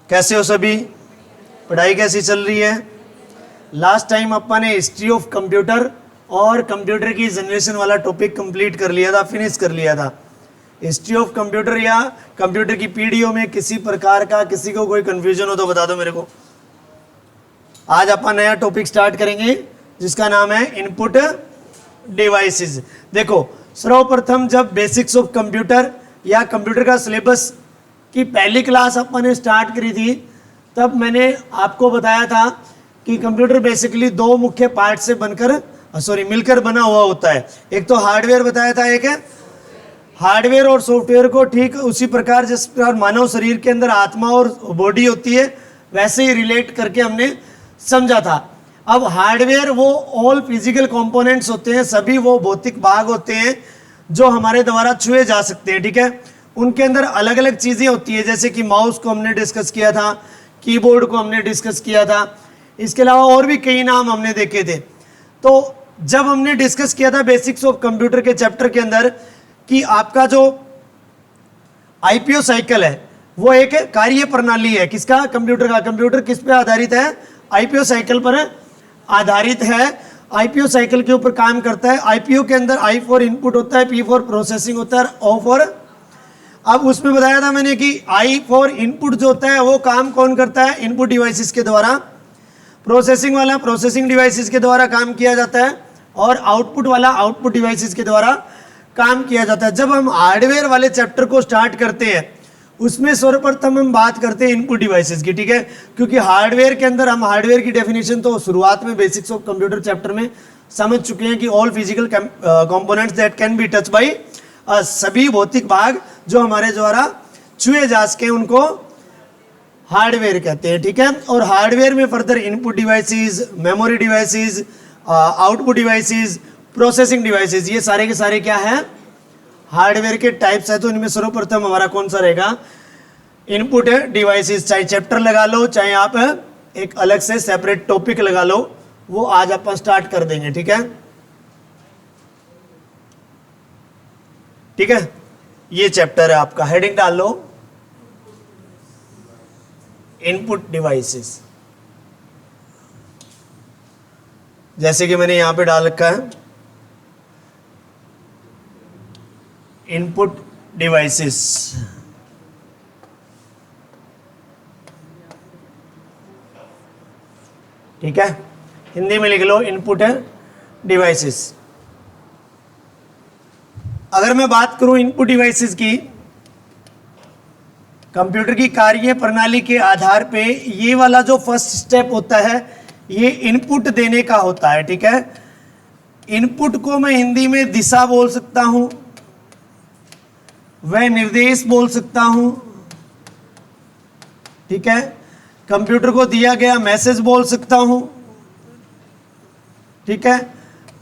कैसे हो सभी? पढ़ाई कैसी चल रही है? लास्ट टाइम अपन ने हिस्ट्री ऑफ कंप्यूटर और कंप्यूटर की जनरेशन वाला टॉपिक कंप्लीट कर लिया था, फिनिश कर लिया था। हिस्ट्री ऑफ कंप्यूटर या कंप्यूटर की पीढ़ियों में किसी प्रकार का किसी को कोई कंफ्यूजन हो तो बता दो मेरे को। आज अपन नया टॉपिक स्टार्ट करेंगे जिसका नाम है इनपुट डिवाइसेस। देखो, सर्वप्रथम जब बेसिक्स ऑफ कंप्यूटर या कंप्यूटर का सिलेबस की पहली क्लास अपन ने स्टार्ट करी थी, तब मैंने आपको बताया था कि कंप्यूटर बेसिकली दो मुख्य पार्ट से मिलकर बना हुआ होता है। एक तो हार्डवेयर बताया था, एक है हार्डवेयर और सॉफ्टवेयर को ठीक उसी प्रकार जिस प्रकार मानव शरीर के अंदर आत्मा और बॉडी होती है वैसे ही रिलेट करके हमने समझा था। अब हार्डवेयर वो ऑल फिजिकल कंपोनेंट्स होते हैं, सभी वो भौतिक भाग होते हैं जो हमारे द्वारा छुए जा सकते हैं, ठीक है। उनके अंदर अलग अलग चीज़ें होती है, जैसे कि माउस को हमने डिस्कस किया था, कीबोर्ड को हमने डिस्कस किया था, इसके अलावा और भी कई नाम हमने देखे थे। तो जब हमने डिस्कस किया था बेसिक्स ऑफ कंप्यूटर के चैप्टर के अंदर कि आपका जो आईपीओ साइकिल है वो एक कार्य प्रणाली है, किसका? कंप्यूटर का। कंप्यूटर किस पे आधारित है? आईपीओ साइकिल पर आधारित है। आईपीओ साइकिल के ऊपर काम करता है। आईपीओ के अंदर आई फॉर इनपुट होता है, पी फॉर प्रोसेसिंग होता है, ओ फॉर, अब उसमें बताया था मैंने कि आई फॉर इनपुट जो होता है वो काम कौन करता है? इनपुट डिवाइसेस के द्वारा। प्रोसेसिंग वाला प्रोसेसिंग डिवाइसेस के द्वारा काम किया जाता है और आउटपुट वाला आउटपुट डिवाइसेस के द्वारा काम किया जाता है। जब हम हार्डवेयर वाले चैप्टर को स्टार्ट करते हैं उसमें सर्वप्रथम हम बात करते हैं इनपुट डिवाइसेस की, ठीक है, क्योंकि हार्डवेयर के अंदर हम हार्डवेयर की डेफिनेशन तो शुरुआत में बेसिक्स ऑफ कंप्यूटर चैप्टर में समझ चुके हैं कि all physical components that can be touch by, सभी भौतिक भाग जो हमारे द्वारा छुए जा सके उनको हार्डवेयर कहते हैं, ठीक है। और हार्डवेयर में further input devices, memory devices, output devices, processing devices, ये सारे के सारे क्या है? हार्डवेयर के टाइप्स है। तो इनमें सर्वप्रथम हमारा कौन सा रहेगा? Input devices. चाहे चैप्टर लगा लो, चाहे आप एक अलग से सेपरेट टॉपिक लगा लो, वो आज अपन स्टार्ट कर देंगे, ठीक है। ठीक है, ये चैप्टर है आपका, हेडिंग डाल लो इनपुट डिवाइसेस, जैसे कि मैंने यहां पे डाल रखा है इनपुट डिवाइसेस। ठीक है, हिंदी में लिख लो इनपुट डिवाइसेस। अगर मैं बात करूं इनपुट डिवाइसेस की, कंप्यूटर की कार्य प्रणाली के आधार पे ये वाला जो फर्स्ट स्टेप होता है ये इनपुट देने का होता है, ठीक है। इनपुट को मैं हिंदी में दिशा बोल सकता हूं, वह निर्देश बोल सकता हूं, ठीक है। कंप्यूटर को दिया गया मैसेज बोल सकता हूं, ठीक है।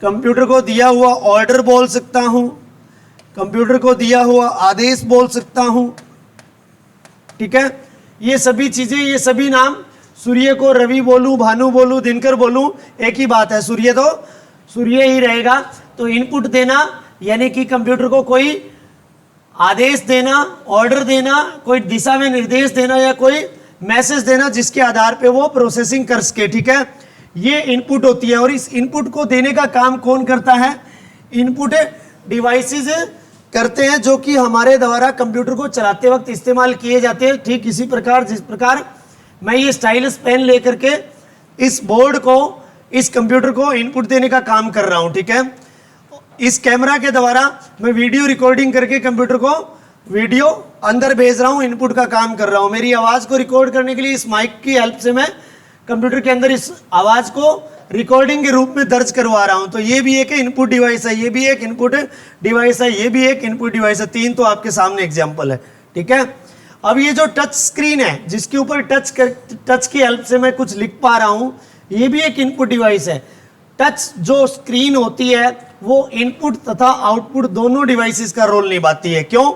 कंप्यूटर को दिया हुआ ऑर्डर बोल सकता हूं, कंप्यूटर को दिया हुआ आदेश बोल सकता हूं, ठीक है। ये सभी चीजें, ये सभी नाम, सूर्य को रवि बोलूं, भानु बोलूं, दिनकर बोलूं, एक ही बात है, सूर्य तो सूर्य ही रहेगा। तो इनपुट देना यानी कि कंप्यूटर को कोई आदेश देना, ऑर्डर देना, कोई दिशा में निर्देश देना या कोई मैसेज देना जिसके आधार पे वो प्रोसेसिंग कर सके, ठीक है। ये इनपुट होती है। और इस इनपुट को देने का काम कौन करता है? इनपुट डिवाइसेस करते हैं, जो कि हमारे द्वारा कंप्यूटर को चलाते वक्त इस्तेमाल किए जाते हैं। ठीक इसी प्रकार जिस प्रकार मैं ये स्टाइलस पेन लेकर के इस बोर्ड को, इस कंप्यूटर को इनपुट देने का काम कर रहा हूं, ठीक है। इस कैमरा के द्वारा मैं वीडियो रिकॉर्डिंग करके कंप्यूटर को वीडियो अंदर भेज रहा हूं, इनपुट का काम कर रहा हूं। मेरी आवाज को रिकॉर्ड करने के लिए इस माइक की हेल्प से मैं कंप्यूटर के अंदर इस आवाज को रिकॉर्डिंग के रूप में दर्ज करवा रहा हूं। तो ये भी एक इनपुट डिवाइस है, ये भी एक इनपुट डिवाइस है, ये भी एक इनपुट डिवाइस है। तीन तो आपके सामने एग्जाम्पल है, ठीक है। अब ये जो टच स्क्रीन है जिसके ऊपर टच की हेल्प से मैं कुछ लिख पा रहा हूं, ये भी एक इनपुट डिवाइस है। टच जो स्क्रीन होती है वो इनपुट तथा आउटपुट दोनों डिवाइसेस का रोल निभाती है। क्यों?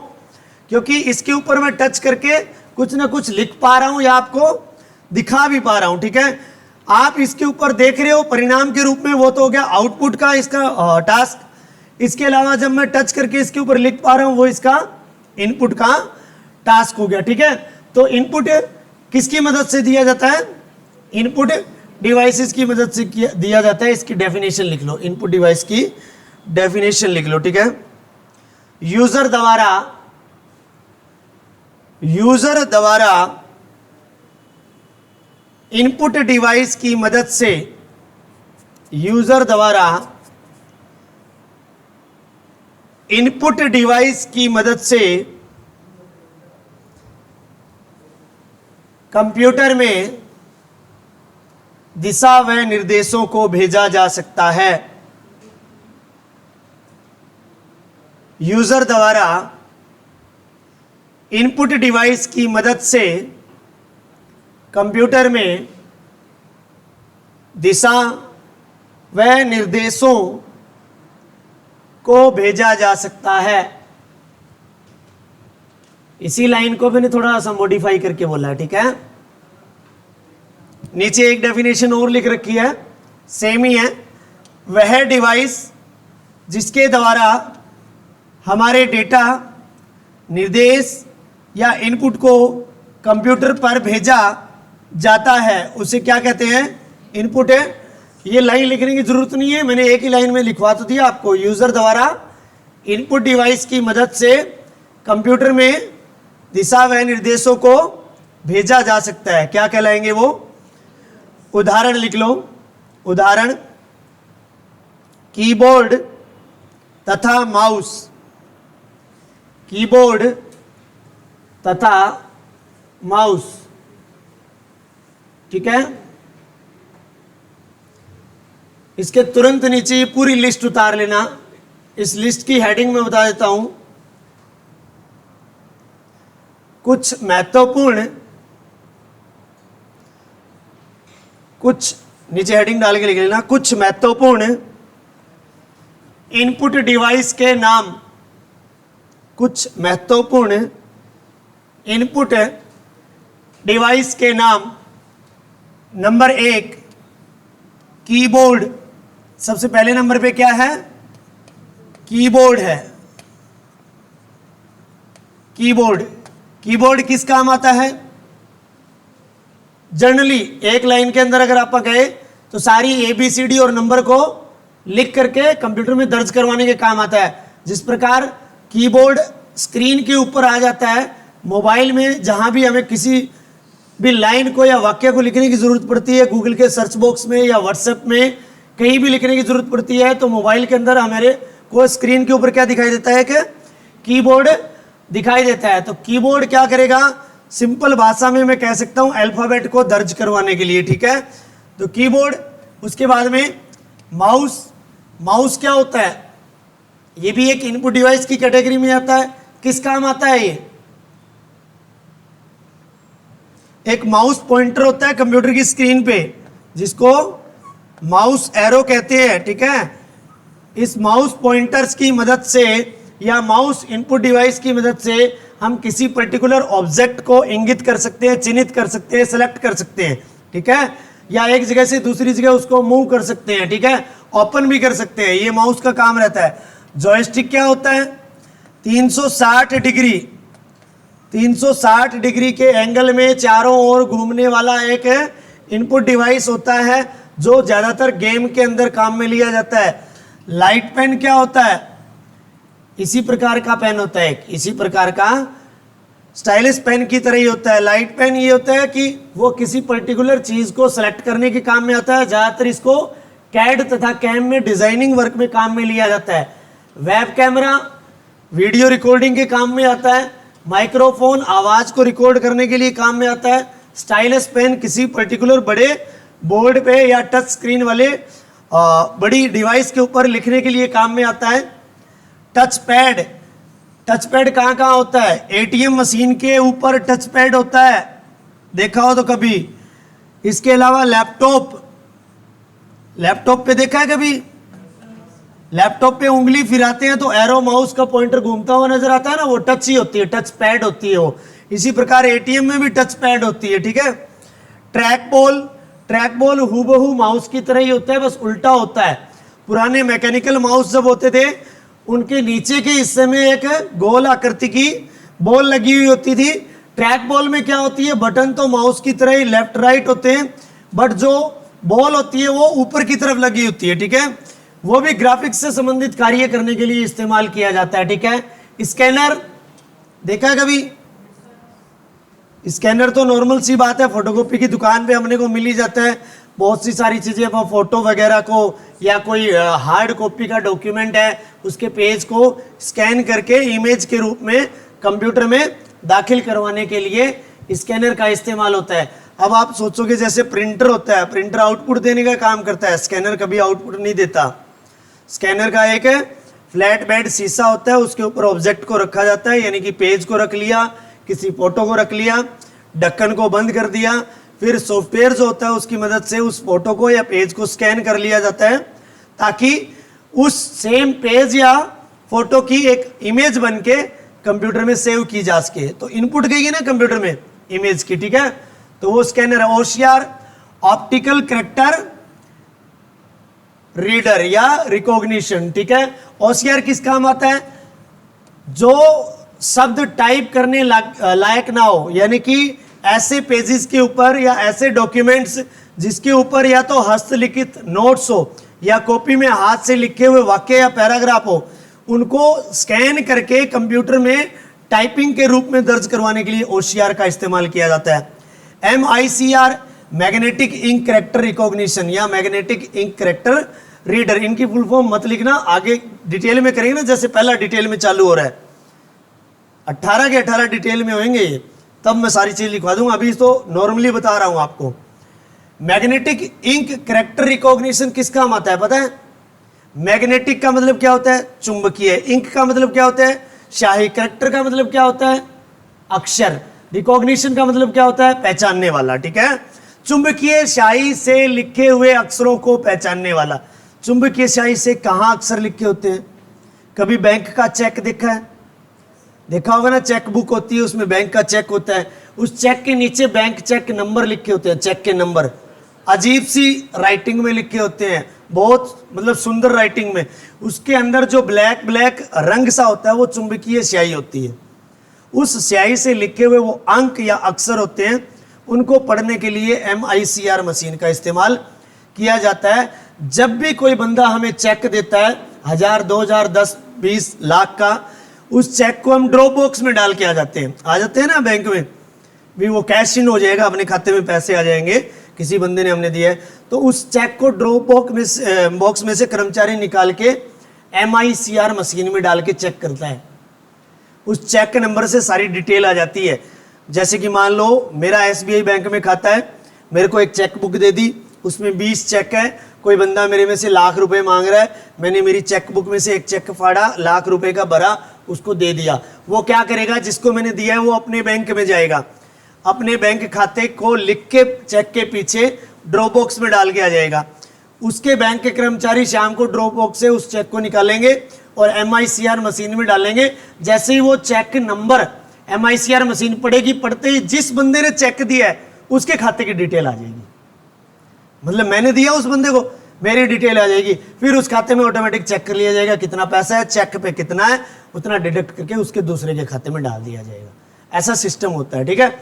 क्योंकि इसके ऊपर मैं टच करके कुछ ना कुछ लिख पा रहा हूं या आपको दिखा भी पा रहा हूं, ठीक है। आप इसके ऊपर देख रहे हो परिणाम के रूप में, वो तो हो गया आउटपुट का इसका टास्क। इसके अलावा जब मैं टच करके इसके ऊपर लिख पा रहा हूं वो इसका इनपुट का टास्क हो गया, ठीक है। तो इनपुट किसकी मदद से दिया जाता है? इनपुट डिवाइसेस की मदद से दिया जाता है। इसकी डेफिनेशन लिख लो, इनपुट डिवाइस की डेफिनेशन लिख लो, ठीक है। यूजर द्वारा इनपुट डिवाइस की मदद से, यूजर द्वारा इनपुट डिवाइस की मदद से कंप्यूटर में दिशा व निर्देशों को भेजा जा सकता है। यूजर द्वारा इनपुट डिवाइस की मदद से कंप्यूटर में दिशा व निर्देशों को भेजा जा सकता है। इसी लाइन को मैंने थोड़ा सा मॉडिफाई करके बोला है, ठीक है। नीचे एक डेफिनेशन और लिख रखी है, सेम ही है। वह डिवाइस जिसके द्वारा हमारे डेटा, निर्देश या इनपुट को कंप्यूटर पर भेजा जाता है उसे क्या कहते हैं? इनपुट है। ये लाइन लिखने की जरूरत नहीं है, मैंने एक ही लाइन में लिखवा तो दिया आपको। यूजर द्वारा इनपुट डिवाइस की मदद से कंप्यूटर में दिशा व निर्देशों को भेजा जा सकता है। क्या कहलाएंगे वो? उदाहरण लिख लो। उदाहरण, कीबोर्ड तथा माउस। कीबोर्ड तथा माउस, ठीक है। इसके तुरंत नीचे ये पूरी लिस्ट उतार लेना। इस लिस्ट की हेडिंग में बता देता हूं। कुछ महत्वपूर्ण, कुछ नीचे हेडिंग डाल के लिख लेना, कुछ महत्वपूर्ण इनपुट डिवाइस के नाम। कुछ महत्वपूर्ण इनपुट डिवाइस के नाम। Number 1 keyboard. सबसे पहले नंबर पे क्या है? कीबोर्ड है। कीबोर्ड, कीबोर्ड किस काम आता है? जनरली एक लाइन के अंदर अगर आप गए तो सारी ABCD और नंबर को लिख करके कंप्यूटर में दर्ज करवाने के काम आता है। जिस प्रकार कीबोर्ड स्क्रीन के ऊपर आ जाता है, मोबाइल में जहां भी हमें किसी भी लाइन को या वाक्य को लिखने की जरूरत पड़ती है, गूगल के सर्च बॉक्स में या व्हाट्सएप में कहीं भी लिखने की जरूरत पड़ती है, तो मोबाइल के अंदर हमारे को स्क्रीन के ऊपर क्या दिखाई देता है? कि कीबोर्ड दिखाई देता है। तो कीबोर्ड क्या करेगा? सिंपल भाषा में मैं कह सकता हूं अल्फाबेट को दर्ज करवाने के लिए, ठीक है। तो कीबोर्ड। उसके बाद में माउस। माउस क्या होता है? ये भी एक इनपुट डिवाइस की कैटेगरी में आता है। किस काम आता है ये? एक माउस पॉइंटर होता है कंप्यूटर की स्क्रीन पे, जिसको माउस एरो कहते हैं, ठीक है। इस माउस पॉइंटर्स की मदद से या माउस इनपुट डिवाइस की मदद से हम किसी पर्टिकुलर ऑब्जेक्ट को इंगित कर सकते हैं, चिन्हित कर सकते हैं, सेलेक्ट कर सकते हैं, ठीक है। या एक जगह से दूसरी जगह उसको मूव कर सकते हैं, ठीक है। ओपन भी कर सकते हैं, ये माउस का काम रहता है। जॉयस्टिक क्या होता है? 360 डिग्री के एंगल में चारों ओर घूमने वाला एक इनपुट डिवाइस होता है जो ज्यादातर गेम के अंदर काम में लिया जाता है। लाइट पेन क्या होता है? इसी प्रकार का पेन होता है, इसी प्रकार का स्टाइलिश पेन की तरह ही होता है। लाइट पेन ये होता है कि वो किसी पर्टिकुलर चीज को सेलेक्ट करने के काम में आता है। ज्यादातर इसको कैड तथा कैम में डिजाइनिंग वर्क में काम में लिया जाता है। वेब कैमरा वीडियो रिकॉर्डिंग के काम में आता है। माइक्रोफोन आवाज को रिकॉर्ड करने के लिए काम में आता है। स्टाइलिश पेन किसी पर्टिकुलर बड़े बोर्ड पे या टच स्क्रीन वाले बड़ी डिवाइस के ऊपर लिखने के लिए काम में आता है। टच पैड, टच पैड कहाँ कहाँ होता है? ATM मशीन के ऊपर टच पैड होता है, देखा हो तो कभी। इसके अलावा लैपटॉप, लैपटॉप पे देखा है कभी? लैपटॉप पे उंगली फिराते हैं तो एरो माउस का पॉइंटर घूमता हुआ नजर आता है ना, वो टच ही होती है, टच पैड होती है वो। इसी प्रकार ATM में भी टच पैड होती है, ठीक है। ट्रैक बॉल, ट्रैक बॉल हूबहू माउस की तरह ही होता है, बस उल्टा होता है। पुराने मैकेनिकल माउस जब होते थे उनके नीचे के हिस्से में एक गोल आकृति की बॉल लगी हुई होती थी। ट्रैक बॉल में क्या होती है, बटन तो माउस की तरह ही लेफ्ट राइट होते हैं, बट जो बॉल होती है वो ऊपर की तरफ लगी होती है, ठीक है। वो भी ग्राफिक्स से संबंधित कार्य करने के लिए इस्तेमाल किया जाता है, ठीक है। स्कैनर देखा है कभी? स्कैनर तो नॉर्मल सी बात है, फोटोकॉपी की दुकान पे हमने को मिल ही जाता है। बहुत सी सारी चीजें, वो फोटो वगैरह को या कोई हार्ड कॉपी का डॉक्यूमेंट है उसके पेज को स्कैन करके इमेज के रूप में कंप्यूटर में दाखिल करवाने के लिए स्कैनर का इस्तेमाल होता है। अब आप सोचोगे जैसे प्रिंटर होता है, प्रिंटर आउटपुट देने का काम करता है, स्कैनर कभी आउटपुट नहीं देता। स्कैनर का एक फ्लैट बेड शीशा होता है, उसके ऊपर ऑब्जेक्ट को रखा जाता है, यानी कि पेज को रख लिया, किसी फोटो को रख लिया, ढक्कन को बंद कर दिया, फिर सॉफ्टवेयर जो होता है उसकी मदद से उस फोटो को या पेज को स्कैन कर लिया जाता है, ताकि उस सेम पेज या फोटो की एक इमेज बन के कंप्यूटर में सेव की जा सके। तो इनपुट गई है ना कंप्यूटर में इमेज की, ठीक है, तो वो स्कैनर है। OCR ऑप्टिकल कैरेक्टर रीडर या रिकॉग्निशन, ठीक है। OCR किस काम आता है? जो शब्द टाइप करने लायक ना हो, यानी कि ऐसे पेजेस के ऊपर या ऐसे डॉक्यूमेंट्स जिसके ऊपर या तो हस्तलिखित नोट्स हो या कॉपी में हाथ से लिखे हुए वाक्य या पैराग्राफ हो, उनको स्कैन करके कंप्यूटर में टाइपिंग के रूप में दर्ज करवाने के लिए OCR का इस्तेमाल किया जाता है। MICR magnetic ink character recognition या मैग्नेटिक इंक कैरेक्टर रीडर, इनकी फुल फॉर्म मत लिखना, आगे डिटेल में करेंगे ना, जैसे पहला डिटेल में चालू हो रहा है, 18 के 18 डिटेल में होंगे ये, तब मैं सारी चीज लिखवा दूंगा, अभी तो नॉर्मली बता रहा हूं आपको। मैग्नेटिक इंक कैरेक्टर रिकॉग्निशन किस काम आता है पता है? मैग्नेटिक का मतलब क्या होता है? चुंबकीय। इंक का मतलब क्या होता है? स्याही। कैरेक्टर का मतलब क्या होता है? अक्षर। रिकॉग्निशन का मतलब क्या होता है? पहचानने वाला, ठीक है। चुंबकीय स्याही से लिखे हुए अक्षरों को पहचानने वाला। चुंबकीय स्याही से कहाँ अक्षर लिखे होते हैं? कभी बैंक का चेक देखा है? देखा होगा ना, चेक बुक होती है, उसमें बैंक का चेक होता है, उस चेक के नीचे बैंक चेक नंबर लिखे होते हैं, चेक के नंबर अजीब सी राइटिंग में लिखे होते हैं, बहुत मतलब सुंदर राइटिंग में। उसके अंदर जो ब्लैक ब्लैक रंग सा होता है वो चुंबकीय स्याही होती है। उस स्याही से लिखे हुए वो अंक या अक्षर होते हैं, उनको पढ़ने के लिए MICR मशीन का इस्तेमाल किया जाता है। जब भी कोई बंदा हमें चेक देता है 1000, 2000, 10, 20 लाख का, उस चेक को हम ड्रॉप बॉक्स में डाल के आ जाते हैं ना बैंक में भी, वो कैश इन हो जाएगा, अपने खाते में पैसे आ जाएंगे, किसी बंदे ने हमने दिया है, तो उस चेक को ड्रॉप बॉक्स में से कर्मचारी निकाल के MICR मशीन में डाल के चेक करता है। उस चेक के नंबर से सारी डिटेल आ जाती है। जैसे कि मान लो मेरा SBI बैंक में खाता है, मेरे को एक चेक बुक दे दी, उसमें 20 चेक है, कोई बंदा मेरे में से लाख रुपए मांग रहा है, मैंने मेरी चेक बुक में से एक चेक फाड़ा, लाख रुपए का भरा, उसको दे दिया। वो क्या करेगा? जिसको मैंने दिया है वो अपने बैंक में जाएगा, अपने बैंक खाते को लिख के चेक के पीछे ड्रॉप बॉक्स में डाल के आ जाएगा। उसके बैंक के कर्मचारी शाम को ड्रॉप बॉक्स से उस चेक को निकालेंगे और MICR मशीन में डालेंगे। जैसे ही वो चेक नंबर MICR मशीन पढ़ेगी, पढ़ते ही जिस बंदे ने चेक दिया है उसके खाते की डिटेल आ जाएगी। मतलब मैंने दिया उस बंदे को, मेरी डिटेल आ जाएगी, फिर उस खाते में ऑटोमेटिक चेक कर लिया जाएगा कितना पैसा है, चेक पे कितना है, उतना डिडक्ट करके उसके दूसरे के खाते में डाल दिया जाएगा। ऐसा सिस्टम होता है, ठीक है।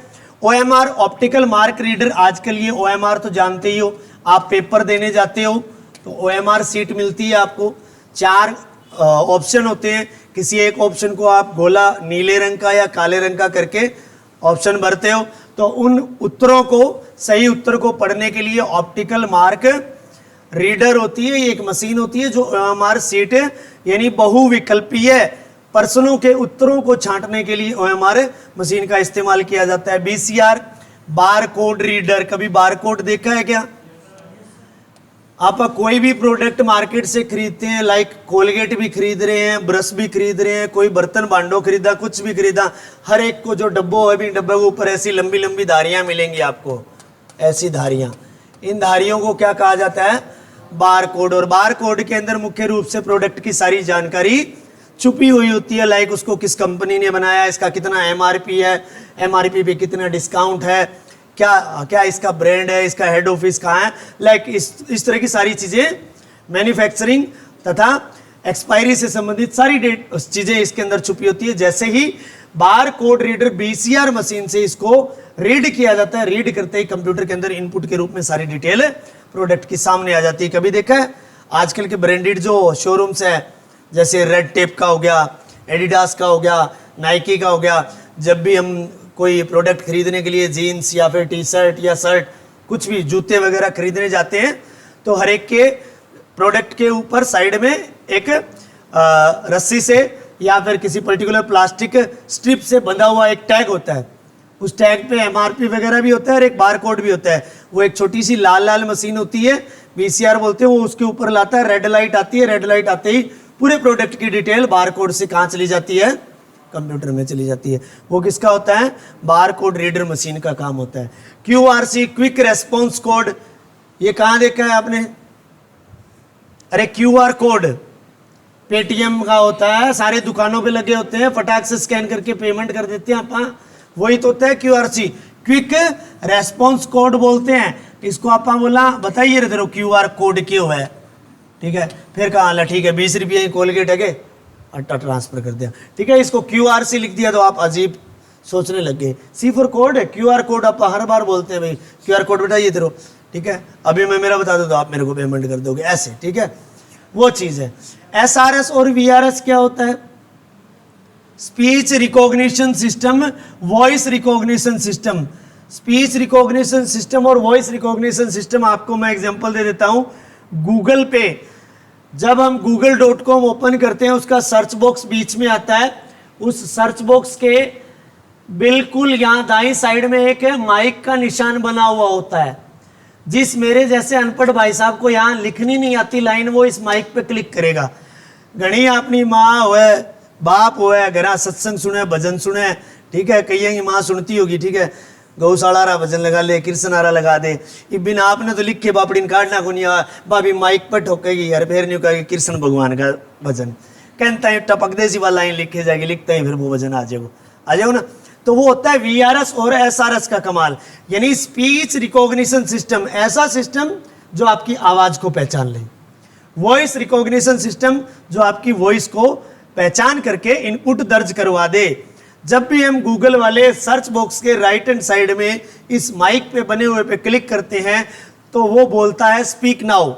OMR ऑप्टिकल मार्क रीडर, आजकल ये OMR तो जानते ही हो, आप पेपर देने जाते हो तो OMR सीट मिलती है आपको, 4 ऑप्शन होते हैं, किसी एक ऑप्शन को आप गोला नीले रंग का या काले रंग का करके ऑप्शन भरते हो, तो उन उत्तरों को, सही उत्तर को पढ़ने के लिए ऑप्टिकल मार्क रीडर होती है, ये एक मशीन होती है जो OMR सीट यानी बहुविकल्पीय प्रश्नों के उत्तरों को छांटने के लिए OMR मशीन का इस्तेमाल किया जाता है। BCR बार कोड रीडर, कभी बार कोड देखा है क्या? आप कोई भी प्रोडक्ट मार्केट से खरीदते हैं, लाइक कोलगेट भी खरीद रहे हैं, ब्रश भी खरीद रहे हैं, कोई बर्तन भांडो खरीदा, कुछ भी खरीदा, हर एक को जो डब्बो है भी, डब्बे के ऊपर ऐसी लंबी लंबी धारियां मिलेंगी आपको, ऐसी धारियां। इन धारियों को क्या कहा जाता है? Bar code. और बार कोड के अंदर मुख्य रूप से प्रोडक्ट की सारी जानकारी छुपी हुई होती है, लाइक उसको किस कंपनी ने बनाया, इसका कितना MRP है, MRP पे कितना डिस्काउंट है, क्या क्या इसका ब्रांड है, इसका हेड ऑफिस कहाँ है, लाइक इस तरह की सारी चीज़ें, मैन्युफैक्चरिंग तथा एक्सपायरी से संबंधित सारी चीज़ें इसके अंदर छुपी होती है। जैसे ही bar code reader BCR machine से इसको रीड किया जाता है। रीड करते ही कंप्यूटर के अंदर इनपुट के रूप में सारी डिटेल प्रोडक्ट की सामने आ जाती है। कभी देखा है आजकल के ब्रांडेड जो शोरूम्स हैं, जैसे रेड टेप का हो गया, एडिडास का हो गया, नाइकी का हो गया, जब भी हम कोई प्रोडक्ट खरीदने के लिए जीन्स या फिर टी शर्ट या शर्ट कुछ भी जूते वगैरह खरीदने जाते हैं तो हर एक के प्रोडक्ट के ऊपर साइड में एक रस्सी से या फिर किसी पर्टिकुलर प्लास्टिक स्ट्रिप से बंधा हुआ एक टैग होता है। उस टैग पे एमआरपी वगैरह भी होता है और एक बार कोड भी होता है। वो एक छोटी सी लाल लाल मशीन होती है, वीसीआर बोलते हैं, वो उसके ऊपर लाता है, रेड लाइट आती है, रेड लाइट आते ही पूरे प्रोडक्ट की डिटेल बार कोड से कहाँ चली जाती है, कंप्यूटर में चली जाती है। वो किसका होता है, बार कोड रीडर मशीन का काम होता है। क्यूआरसी, क्विक रेस्पॉन्स कोड, ये कहाँ देखा है आपने? अरे क्यूआर कोड पेटीएम का होता है, सारे दुकानों पे लगे होते हैं, फटाक से स्कैन करके पेमेंट कर देते हैं आप, वही तो होता है क्यूआरसी, क्विक रेस्पॉन्स कोड बोलते हैं इसको। आप बोला बताइए रे क्यूआर कोड क्यों है, ठीक है, फिर कहा ठीक है 20 रुपये कोलगेट है अट्टा ट्रांसफर कर दिया, ठीक है, इसको क्यूआरसी लिख दिया तो आप अजीब सोचने लग गए। सी फॉर कोड है, क्यूआर कोड आप हर बार बोलते हैं भाई क्यूआर कोड बताइए तेरो, ठीक है, अभी मैं मेरा बता दूं तो आप मेरे को पेमेंट कर दोगे ऐसे, ठीक है, वो चीज़ है। एसआरएस और वीआरएस क्या होता है? Speech recognition system, voice recognition system. Speech recognition system और वॉइस रिकॉग्निशन सिस्टम आपको मैं एग्जांपल दे देता हूं। गूगल पे जब हम google.com ओपन करते हैं उसका सर्च बॉक्स बीच में आता है, उस सर्च बॉक्स के बिल्कुल यहाँ दाईं साइड में एक माइक का निशान बना हुआ होता है। जिस मेरे जैसे अनपढ़ भाई साहब को यहाँ लिखनी नहीं आती लाइन, वो इस माइक पे क्लिक करेगा। घनी अपनी माँ हो बाप हो घर सत्संग सुने भजन सुने, ठीक है, कई की माँ सुनती होगी, ठीक है, गौशाला रहा भजन लगा ले, कृष्णारा लगा दे, बिना आपने तो लिख के बापड़ी काटना को नहीं आ भाभी माइक पर ठोकेगी यार, फिर नहीं कहेगी कृष्ण भगवान का भजन, कहता है टपक दे सी वाला लाइन लिखे जाएगी, लिखते ही फिर वो भजन आ जाओ ना। तो वो होता है वीआरएस और एसआरएस का कमाल, यानी स्पीच रिकॉग्निशन सिस्टम, ऐसा सिस्टम जो आपकी आवाज को पहचान ले। वॉइस रिकॉग्निशन सिस्टम जो आपकी वॉइस को पहचान करके इनपुट दर्ज करवा दे। जब भी हम गूगल वाले सर्च बॉक्स के राइट हैंड साइड में इस माइक पे बने हुए पे क्लिक करते हैं तो वो बोलता है स्पीक नाउ,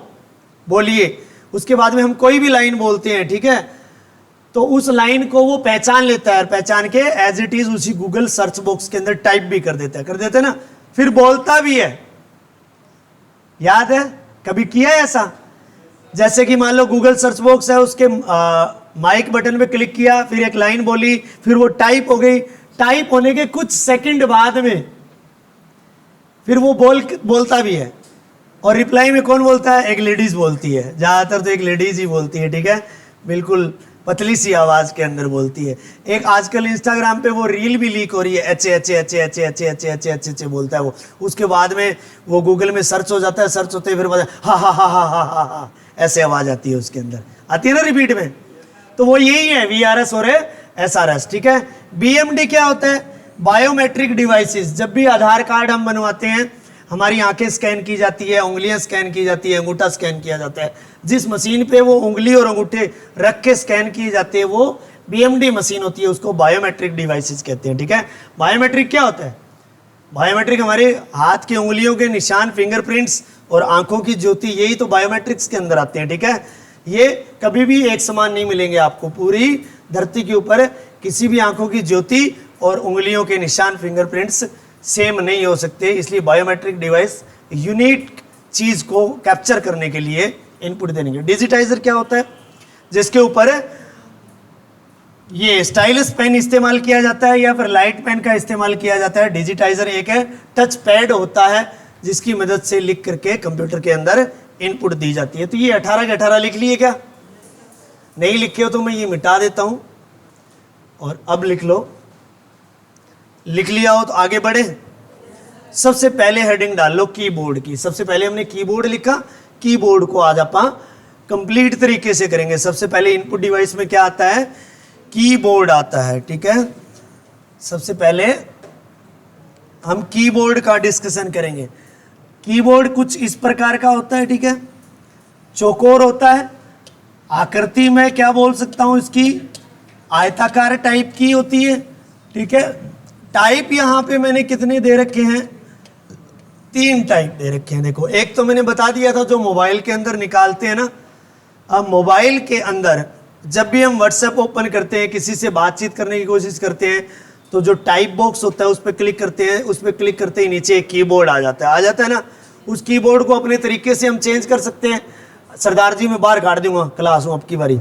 बोलिए। उसके बाद में हम कोई भी लाइन बोलते हैं, ठीक है, तो उस लाइन को वो पहचान लेता है, पहचान के एज इट इज उसी गूगल सर्च बॉक्स के अंदर टाइप भी कर देता है, कर देते ना, फिर बोलता भी है। याद है कभी किया है ऐसा? जैसे कि मान लो गूगल सर्च बॉक्स है, उसके माइक बटन पे क्लिक किया, फिर एक लाइन बोली, फिर वो टाइप हो गई, टाइप होने के कुछ सेकंड बाद में फिर वो बोलता भी है। और रिप्लाई में कौन बोलता है? एक लेडीज बोलती है, ज्यादातर तो एक लेडीज ही बोलती है, ठीक है, बिल्कुल पतली सी आवाज के अंदर बोलती है। एक आजकल इंस्टाग्राम पे वो रील भी लीक हो रही है, H H H H H H H H H बोलता है वो, उसके बाद में वो गूगल में सर्च हो जाता है, सर्च होते ही फिर हा हा हा हा हा हा हा ऐसे आवाज आती है, उसके अंदर आती है ना रिपीट में। तो वो यही है वीआरएस और एसआरएस, ठीक है। बीएमडी क्या होता है? Biometric devices. जब भी आधार कार्ड हम बनवाते हैं, हमारी आंखें स्कैन की जाती है, उंगलियां स्कैन की जाती है, अंगूठा स्कैन किया जाता है। जिस मशीन पे वो उंगली और अंगूठे रख के स्कैन किए जाते हैं वो बीएमडी मशीन होती है, उसको बायोमेट्रिक डिवाइसेस कहते हैं, ठीक है। बायोमेट्रिक क्या होता है? बायोमेट्रिक हमारे हाथ की उंगलियों के निशान, फिंगरप्रिंट्स और आंखों की ज्योति, यही तो बायोमेट्रिक्स के अंदर आते हैं, ठीक है। ये कभी भी एक समान नहीं मिलेंगे आपको, पूरी धरती के ऊपर किसी भी आंखों की ज्योति और उंगलियों के निशान, फिंगरप्रिंट्स सेम नहीं हो सकते। इसलिए बायोमेट्रिक डिवाइस यूनिक चीज को कैप्चर करने के लिए इनपुट देने के। डिजिटाइजर क्या होता है? जिसके ऊपर ये स्टाइलस पेन इस्तेमाल किया जाता है या फिर लाइट पेन का इस्तेमाल किया जाता है। डिजिटाइजर एक है टच पैड होता है जिसकी मदद से लिख करके कंप्यूटर के अंदर इनपुट दी जाती है। तो ये 18 के 18 लिख लिए क्या? नहीं लिखे हो तो मैं ये मिटा देता हूं और अब लिख लो। लिख लिया हो तो आगे बढ़े। सबसे पहले हेडिंग डाल लो कीबोर्ड की। सबसे पहले हमने कीबोर्ड लिखा, कीबोर्ड को आज आप कंप्लीट तरीके से करेंगे। सबसे पहले इनपुट डिवाइस में क्या आता है? कीबोर्ड आता है, ठीक है। सबसे पहले हम कीबोर्ड का डिस्कशन करेंगे। कीबोर्ड कुछ इस प्रकार का होता है, ठीक है, चौकोर होता है। आकृति में क्या बोल सकता हूं, इसकी आयताकार टाइप की होती है, ठीक है। टाइप यहाँ पे मैंने कितने दे रखे हैं, 3 टाइप दे रखे हैं। देखो, एक तो मैंने बता दिया था जो मोबाइल के अंदर निकालते हैं ना। अब मोबाइल के अंदर जब भी हम व्हाट्सएप ओपन करते हैं, किसी से बातचीत करने की कोशिश करते हैं, तो जो टाइप बॉक्स होता है उस पर क्लिक करते हैं, उस पर क्लिक करते ही नीचे एक कीबोर्ड आ जाता है ना। उस कीबोर्ड को अपने तरीके से हम चेंज कर सकते हैं। सरदार जी मैं बाहर काट दूंगा, क्लास हूँ आपकी बारी,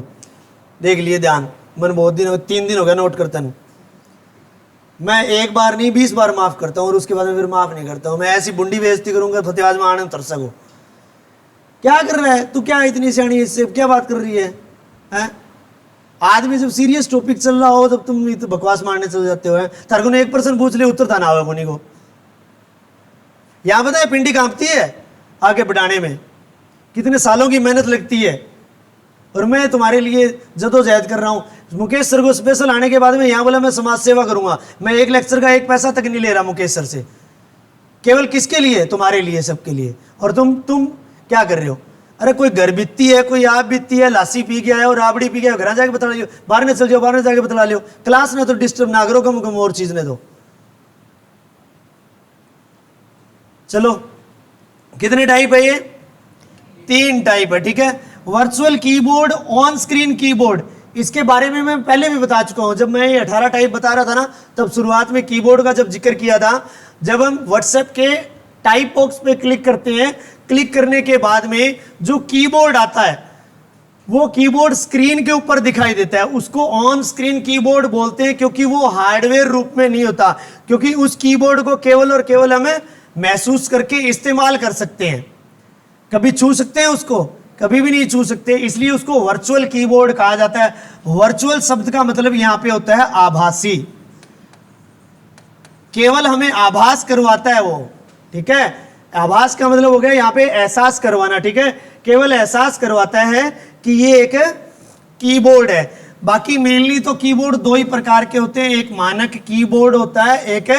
देख लिए ध्यान। मैंने बहुत दिन 3 दिन हो गया नोट करता नहीं, मैं 1 बार नहीं 20 बार माफ करता हूँ और उसके बाद में फिर माफ नहीं करता हूँ। मैं ऐसी बुंडी बेइज्जती करूंगा फतेहाबाद में आने उतर सको। क्या कर रहा है तू, क्या इतनी सियाणी, इससे क्या बात कर रही है, हैं? आदमी जब सीरियस टॉपिक चल रहा हो तब तुम तो बकवास मारने चल जाते हो। तार को 1% पूछ ले, उत्तर था ना हो कोनी को। यहाँ पता है पिंडी कांपती है आगे बढ़ाने में, कितने सालों की मेहनत लगती है, और मैं तुम्हारे लिए जदोजहद कर रहा हूँ। मुकेश सर को स्पेशल आने के बाद में यहाँ बोला मैं समाज सेवा करूंगा। मैं एक लेक्चर का 1 पैसा तक नहीं ले रहा मुकेश सर से, केवल किसके लिए, तुम्हारे लिए, सबके लिए। और तुम क्या कर रहे हो? अरे कोई घर बीतती है, कोई आप बीतती है, लासी पी गया है और राबड़ी पी गया, घर जाके बता लियो, बाहर ने चल जाओ, बाहर ने जाके बता लियो। क्लास ने तो डिस्टर्ब ना करो, कम और चीज ने तो। चलो, कितने टाइप है ये? 3 टाइप है, ठीक है। Virtual keyboard, on screen keyboard, इसके बारे में मैं पहले भी बता चुका हूं। जब मैं ये 18 टाइप बता रहा था ना, तब शुरुआत में कीबोर्ड का जब जिक्र किया था। जब हम व्हाट्सएप के टाइप बॉक्स पे क्लिक करते हैं, क्लिक करने के बाद में जो कीबोर्ड आता है वो कीबोर्ड स्क्रीन के ऊपर दिखाई देता है, उसको ऑन स्क्रीन कीबोर्ड बोलते हैं, क्योंकि वो हार्डवेयर रूप में नहीं होता, क्योंकि उस कीबोर्ड को केवल और केवल हमें महसूस करके इस्तेमाल कर सकते हैं। कभी छू सकते हैं उसको? कभी भी नहीं छू सकते, इसलिए उसको वर्चुअल कीबोर्ड कहा जाता है। वर्चुअल शब्द का मतलब यहां पे होता है आभासी, केवल हमें आभास करवाता है वो, ठीक है। आभास का मतलब हो गया यहाँ पे एहसास करवाना, ठीक है। केवल एहसास करवाता है कि ये एक कीबोर्ड है। बाकी मेनली तो कीबोर्ड 2 ही प्रकार के होते हैं, एक मानक कीबोर्ड होता है, एक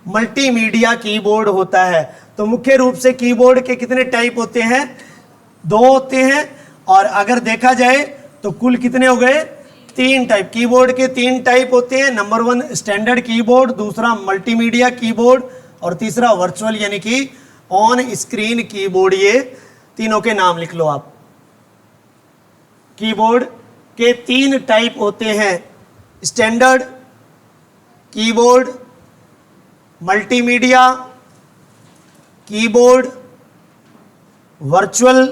मल्टीमीडिया कीबोर्ड होता है। तो मुख्य रूप से कीबोर्ड के कितने टाइप होते हैं? 2 होते हैं। और अगर देखा जाए तो कुल कितने हो गए? 3 टाइप। कीबोर्ड के 3 टाइप होते हैं। नंबर 1 स्टैंडर्ड कीबोर्ड, दूसरा मल्टीमीडिया कीबोर्ड, और तीसरा वर्चुअल यानी कि ऑन स्क्रीन कीबोर्ड। ये तीनों के नाम लिख लो आप। कीबोर्ड के 3 टाइप होते हैं, standard keyboard, multimedia keyboard, virtual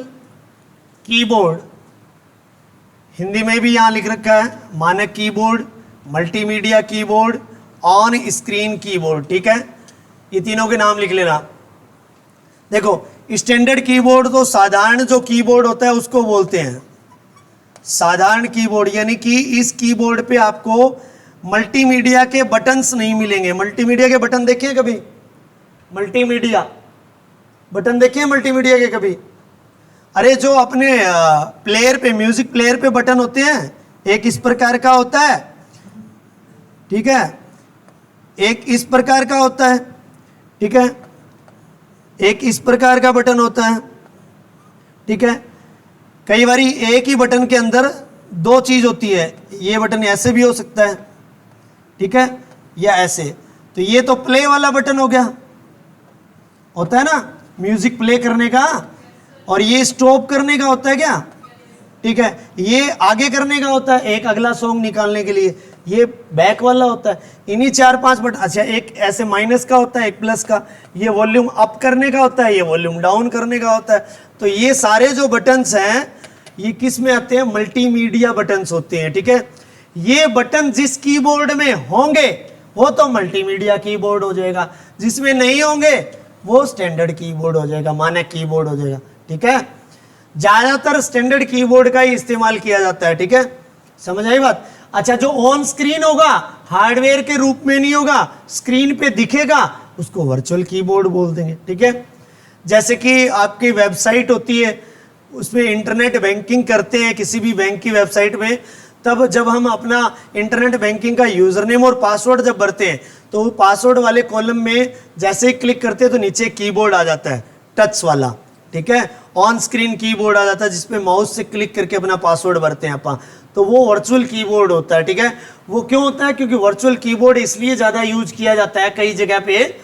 keyboard. Hindi में भी यहां लिख रखा है मानक keyboard, multimedia keyboard, on screen keyboard, ठीक है। ये तीनों के नाम लिख लेना। देखो, स्टैंडर्ड कीबोर्ड तो साधारण जो कीबोर्ड होता है उसको बोलते हैं साधारण कीबोर्ड, यानी कि इस कीबोर्ड पे आपको मल्टीमीडिया के बटन्स नहीं मिलेंगे। मल्टीमीडिया के बटन देखे हैं कभी? मल्टीमीडिया बटन देखे हैं मल्टीमीडिया के कभी? अरे जो अपने प्लेयर पे, म्यूजिक प्लेयर पे बटन होते हैं, एक इस प्रकार का होता है, ठीक है, एक इस प्रकार का होता है, ठीक है, एक इस प्रकार का बटन होता है, ठीक है। कई बारी एक ही बटन के अंदर 2 चीज होती है, ये बटन ऐसे भी हो सकता है, ठीक है, या ऐसे। तो ये तो प्ले वाला बटन हो गया, होता है ना म्यूजिक प्ले करने का, और ये स्टॉप करने का होता है क्या, ठीक है। ये आगे करने का होता है, एक अगला सॉन्ग निकालने के लिए, ये बैक वाला होता है। इन्हीं 4-5 बटन। अच्छा, एक ऐसे माइनस का होता है, एक प्लस का, ये वॉल्यूम अप करने का होता है, ये वॉल्यूम डाउन करने का होता है। तो ये सारे जो बटन्स हैं ये किस में आते हैं? मल्टीमीडिया बटन्स होते हैं, ठीक है। ये बटन जिस कीबोर्ड में होंगे वो तो मल्टीमीडिया कीबोर्ड हो जाएगा, जिसमें नहीं होंगे वो स्टैंडर्ड कीबोर्ड हो जाएगा, मानक कीबोर्ड हो जाएगा, ठीक है। ज्यादातर स्टैंडर्ड कीबोर्ड का ही इस्तेमाल किया जाता है, ठीक है, समझ आई बात। अच्छा, जो ऑन स्क्रीन होगा, हार्डवेयर के रूप में नहीं होगा, स्क्रीन पे दिखेगा, उसको वर्चुअल कीबोर्ड बोल देंगे, ठीक है। जैसे कि आपकी वेबसाइट होती है, उसमें इंटरनेट बैंकिंग करते हैं किसी भी बैंक की वेबसाइट में, तब जब हम अपना इंटरनेट बैंकिंग का यूजर नेम और पासवर्ड जब भरते हैं, तो पासवर्ड वाले कॉलम में जैसे ही क्लिक करते हैं तो नीचे कीबोर्ड आ जाता है, टच वाला, ठीक है। ऑन स्क्रीन कीबोर्ड आ जाता है जिसपे माउस से क्लिक करके अपना पासवर्ड भरते हैं अपन, तो वो वर्चुअल कीबोर्ड होता है, ठीक है। वो क्यों होता है? क्योंकि वर्चुअल कीबोर्ड इसलिए ज़्यादा यूज किया जाता है कई जगह पे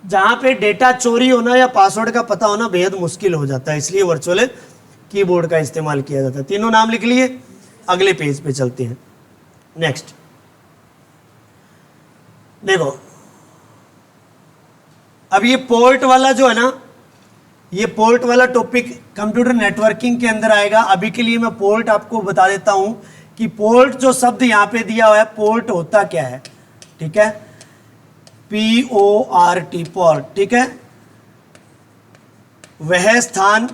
जहाँ पे डेटा चोरी होना या पासवर्ड का पता होना बेहद मुश्किल हो जाता है, इसलिए वर्चुअल कीबोर्ड का इस्तेमाल किया जाता है। तीनों नाम लिख लिए, अगले पेज पे चलते हैं। नेक्स्ट देखो, अब ये पोर्ट वाला जो है ना, ये पोर्ट वाला टॉपिक कंप्यूटर नेटवर्किंग के अंदर आएगा। अभी के लिए मैं पोर्ट आपको बता देता हूं कि पोर्ट जो शब्द यहां पे दिया हुआ है, पोर्ट होता क्या है, ठीक है, PORT, पोर्ट, ठीक है। वह स्थान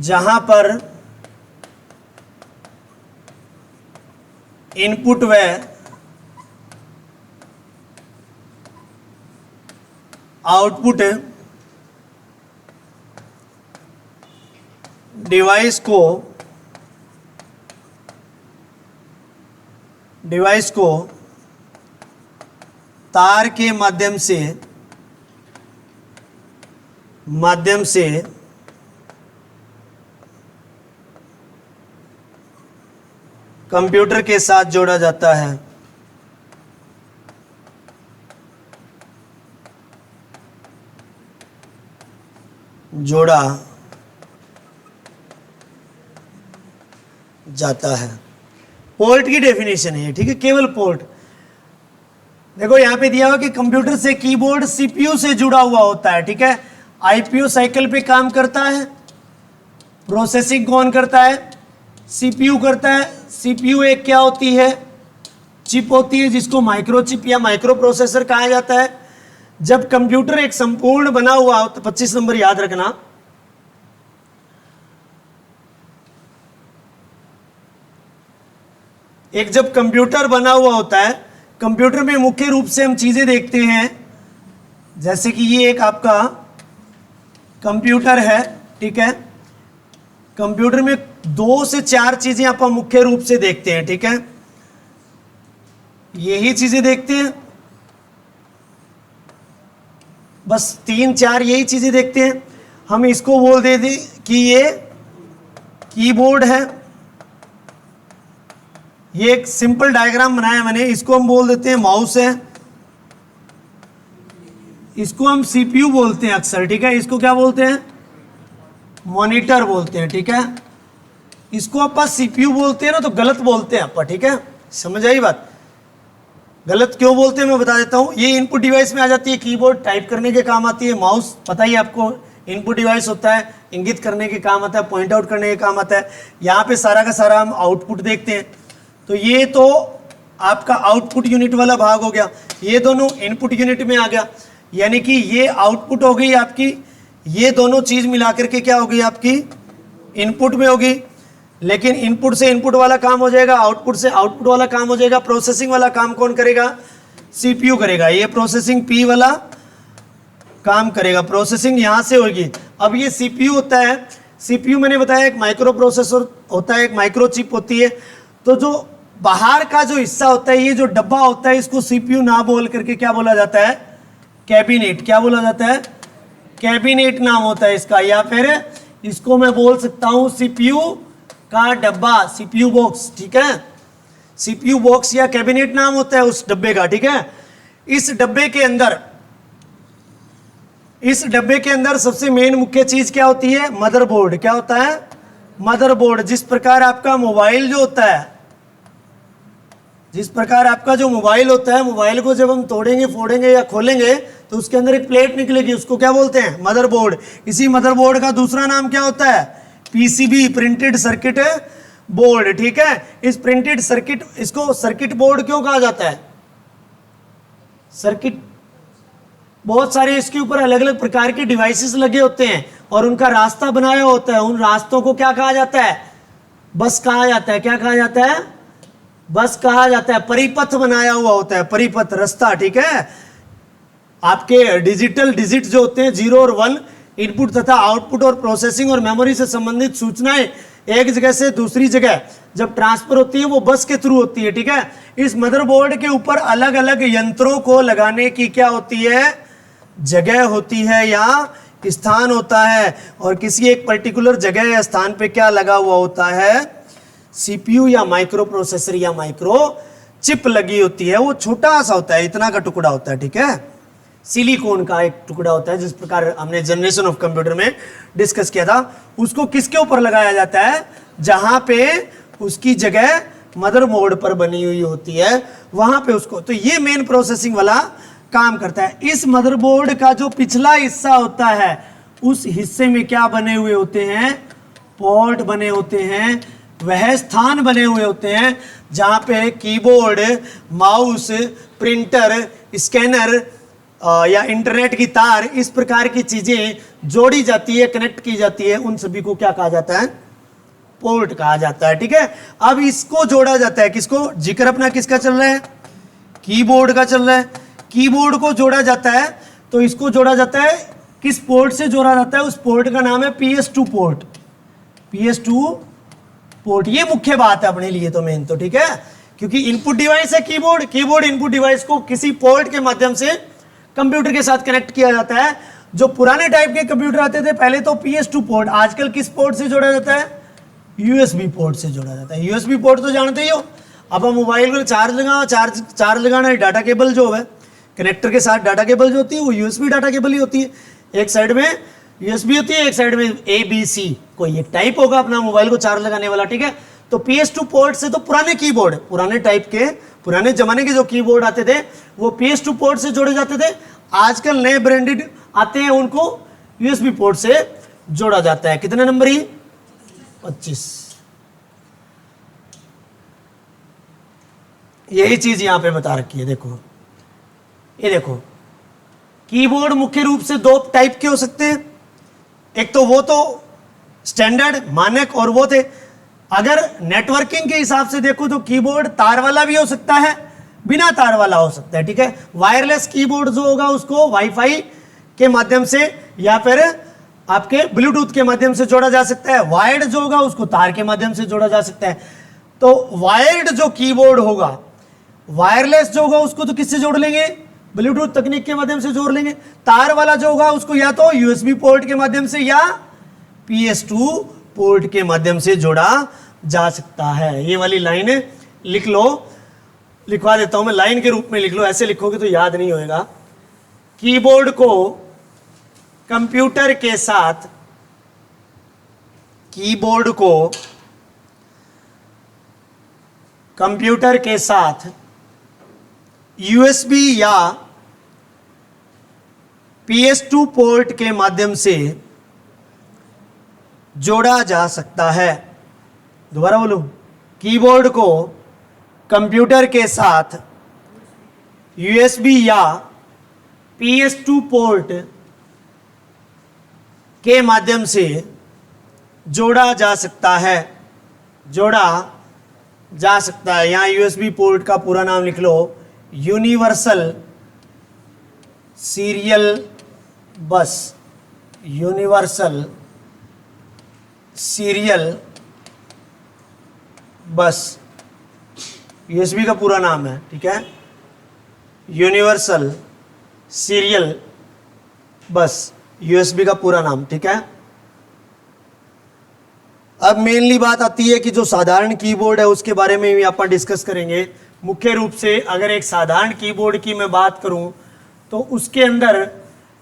जहां पर इनपुट व आउटपुट डिवाइस को तार के माध्यम से कंप्यूटर के साथ जोड़ा जाता है। जोड़ा जाता है। पोर्ट की डेफिनेशन है, ठीक है, केवल पोर्ट। देखो यहां पे दिया हुआ कि कंप्यूटर से कीबोर्ड सीपीयू से जुड़ा हुआ होता है, ठीक है। आईपीयू साइकिल पे काम करता है, प्रोसेसिंग कौन करता है? सीपीयू करता है। सीपीयू एक क्या होती है? चिप होती है जिसको माइक्रोचिप या माइक्रो प्रोसेसर कहा जाता है। जब कंप्यूटर एक संपूर्ण बना हुआ हो, तो 25 नंबर याद रखना, एक जब कंप्यूटर बना हुआ होता है, कंप्यूटर में मुख्य रूप से हम चीजें देखते हैं, जैसे कि ये एक आपका कंप्यूटर है, ठीक है। कंप्यूटर में 2 से 4 चीजें आप मुख्य रूप से देखते हैं, ठीक है। यही चीजें देखते हैं, बस 3-4 यही चीजें देखते हैं। हम इसको बोल देते कि ये कीबोर्ड है। ये एक सिंपल डायग्राम बनाया मैंने, इसको हम बोल देते हैं माउस है। इसको हम सीपीयू बोलते हैं अक्सर, ठीक है। इसको क्या बोलते हैं? मॉनिटर बोलते हैं, ठीक है। इसको आप सीपीयू बोलते हैं ना तो गलत बोलते हैं आप, ठीक है। समझ आई बात? गलत क्यों बोलते हैं मैं बता देता हूं। ये इनपुट डिवाइस में आ जाती है, कीबोर्ड टाइप करने के काम आती है, माउस पता ही आपको इनपुट डिवाइस होता है, इंगित करने के काम आता है, पॉइंट आउट करने के काम आता है। यहाँ पे सारा का सारा हम आउटपुट देखते हैं, तो ये तो आपका आउटपुट यूनिट वाला भाग हो गया, ये दोनों इनपुट यूनिट में आ गया, यानी कि ये आउटपुट हो गई आपकी, ये दोनों चीज मिलाकर के क्या होगी आपकी इनपुट में होगी। लेकिन इनपुट से इनपुट वाला काम हो जाएगा, आउटपुट से आउटपुट वाला काम हो जाएगा। प्रोसेसिंग वाला काम कौन करेगा? सीपीयू करेगा। ये प्रोसेसिंग पी वाला काम करेगा, प्रोसेसिंग यहां से होगी। अब ये सीपीयू होता है, सीपीयू मैंने बताया एक माइक्रो प्रोसेसर होता है, एक माइक्रो चिप होती है। तो जो बाहर का जो हिस्सा होता है, ये जो डब्बा होता है, इसको सीपीयू ना बोल करके क्या बोला जाता है? कैबिनेट। क्या बोला जाता है? कैबिनेट नाम होता है इसका, या फिर इसको मैं बोल सकता हूं सीपीयू का डब्बा, सीपीयू बॉक्स, ठीक है। सीपीयू बॉक्स या कैबिनेट नाम होता है उस डब्बे का, ठीक है। इस डब्बे के अंदर सबसे मेन मुख्य चीज क्या होती है? मदरबोर्ड। क्या होता है? मदरबोर्ड। जिस प्रकार आपका मोबाइल जो होता है, जिस प्रकार आपका जो मोबाइल होता है, मोबाइल को जब हम तोड़ेंगे, फोड़ेंगे या खोलेंगे तो उसके अंदर एक प्लेट निकलेगी, उसको क्या बोलते हैं? मदरबोर्ड। इसी मदरबोर्ड का दूसरा नाम क्या होता है? पीसीबी, प्रिंटेड सर्किट बोर्ड, ठीक है। इस प्रिंटेड सर्किट, इसको सर्किट बोर्ड क्यों कहा जाता है? सर्किट, बहुत सारे इसके ऊपर अलग अलग प्रकार के डिवाइसेस लगे होते हैं और उनका रास्ता बनाया होता है। उन रास्तों को क्या कहा जाता है? बस कहा जाता है। क्या कहा जाता है? बस कहा जाता है। परिपथ बनाया हुआ होता है, परिपथ, रास्ता, ठीक है। आपके डिजिटल डिजिट जो होते हैं 0 और 1, इनपुट तथा आउटपुट और प्रोसेसिंग और मेमोरी से संबंधित सूचनाएं एक जगह से दूसरी जगह जब ट्रांसफर होती है वो बस के थ्रू होती है, ठीक है। इस मदरबोर्ड के ऊपर अलग अलग यंत्रों को लगाने की क्या होती है? जगह होती है या स्थान होता है, और किसी एक पर्टिकुलर जगह या स्थान पे क्या लगा हुआ होता है, सीपीयू या माइक्रो प्रोसेसर या माइक्रो चिप लगी होती है। वो छोटा सा होता है, इतना का टुकड़ा होता है, ठीक है, सिलिकॉन का एक टुकड़ा होता है, जिस प्रकार हमने जनरेशन ऑफ कंप्यूटर में डिस्कस किया था। उसको किसके ऊपर लगाया जाता है, जहां पे उसकी जगह मदरबोर्ड पर बनी हुई होती है, वहां पे उसको, तो ये मेन प्रोसेसिंग वाला काम करता है। इस मदरबोर्ड का जो पिछला हिस्सा होता है, उस हिस्से में क्या बने हुए होते हैं, पोर्ट बने होते हैं, वह स्थान बने हुए होते हैं जहां पे कीबोर्ड, माउस, प्रिंटर, स्कैनर या इंटरनेट की तार, इस प्रकार की चीजें जोड़ी जाती है, कनेक्ट की जाती है। उन सभी को क्या कहा जाता है, पोर्ट कहा जाता है, ठीक है। अब इसको जोड़ा जाता है, किसको, जिक्र अपना किसका चल रहा है, कीबोर्ड का चल रहा है। कीबोर्ड को जोड़ा जाता है, तो इसको जोड़ा जाता है, किस पोर्ट से जोड़ा जाता है, उस पोर्ट का नाम है PS2 पोर्ट। PS2 पोर्ट, ये मुख्य बात है अपने लिए तो मेन तो, ठीक है, क्योंकि इनपुट डिवाइस है कीबोर्ड। कीबोर्ड इनपुट डिवाइस को किसी पोर्ट के माध्यम से कंप्यूटर के साथ कनेक्ट किया जाता है। जो पुराने टाइप के कंप्यूटर आते थे पहले तो PS2 पोर्ट, आजकल किस पोर्ट से जोड़ा जाता है, USB पोर्ट से जोड़ा जाता है। USB पोर्ट तो जानते ही हो, अब हम मोबाइल को चार्ज लगाना है, डाटा केबल जो है कनेक्टर के साथ, डाटा केबल जो होती है वो USB डाटा केबल ही होती है। एक साइड में USB होती है, एक साइड में ABC, कोई एक टाइप होगा अपना मोबाइल को चार्ज लगाने वाला, ठीक है। तो PS2 पोर्ट से तो पुराने कीबोर्ड, पुराने टाइप के, पुराने जमाने के जो कीबोर्ड आते थे वो PS2 पोर्ट से जोड़े जाते थे। आजकल नए ब्रांडेड आते हैं, उनको USB पोर्ट से जोड़ा जाता है। कितने नंबर ही, 25। यही चीज यहां पे बता रखी है, देखो ये देखो, कीबोर्ड मुख्य रूप से दो टाइप के हो सकते हैं। एक तो वो तो स्टैंडर्ड मानक, और वो थे, अगर नेटवर्किंग के हिसाब से देखो तो कीबोर्ड तार वाला भी हो सकता है, बिना तार वाला हो सकता है, ठीक है। वायरलेस कीबोर्ड जो होगा उसको वाईफाई के माध्यम से या फिर आपके ब्लूटूथ के माध्यम से जोड़ा जा सकता है। वायर्ड जो होगा उसको तार के माध्यम से जोड़ा जा सकता है। तो वायर्ड जो कीबोर्ड होगा, वायरलेस जो होगा उसको तो किससे जोड़ लेंगे, ब्लूटूथ तकनीक के माध्यम से जोड़ लेंगे। तार वाला जो होगा उसको या तो USB पोर्ट के माध्यम से या PS2 पोर्ट के माध्यम से जोड़ा जा सकता है। ये वाली लाइन लिख लो, लिखवा देता हूं मैं, लाइन के रूप में लिख लो, ऐसे लिखोगे तो याद नहीं होएगा। कीबोर्ड को कंप्यूटर के साथ, कीबोर्ड को कंप्यूटर के साथ USB या PS2 पोर्ट के माध्यम से जोड़ा जा सकता है। दोबारा बोलूं, कीबोर्ड को कंप्यूटर के साथ USB या PS2 पोर्ट के माध्यम से जोड़ा जा सकता है, जोड़ा जा सकता है। यहां USB पोर्ट का पूरा नाम लिख लो, universal serial bus, universal serial bus, USB का पूरा नाम है, ठीक है, यूनिवर्सल सीरियल बस, USB का पूरा नाम, ठीक है। अब मेनली बात आती है कि जो साधारण कीबोर्ड है उसके बारे में भी अपन डिस्कस करेंगे। मुख्य रूप से अगर एक साधारण कीबोर्ड की मैं बात करूं तो उसके अंदर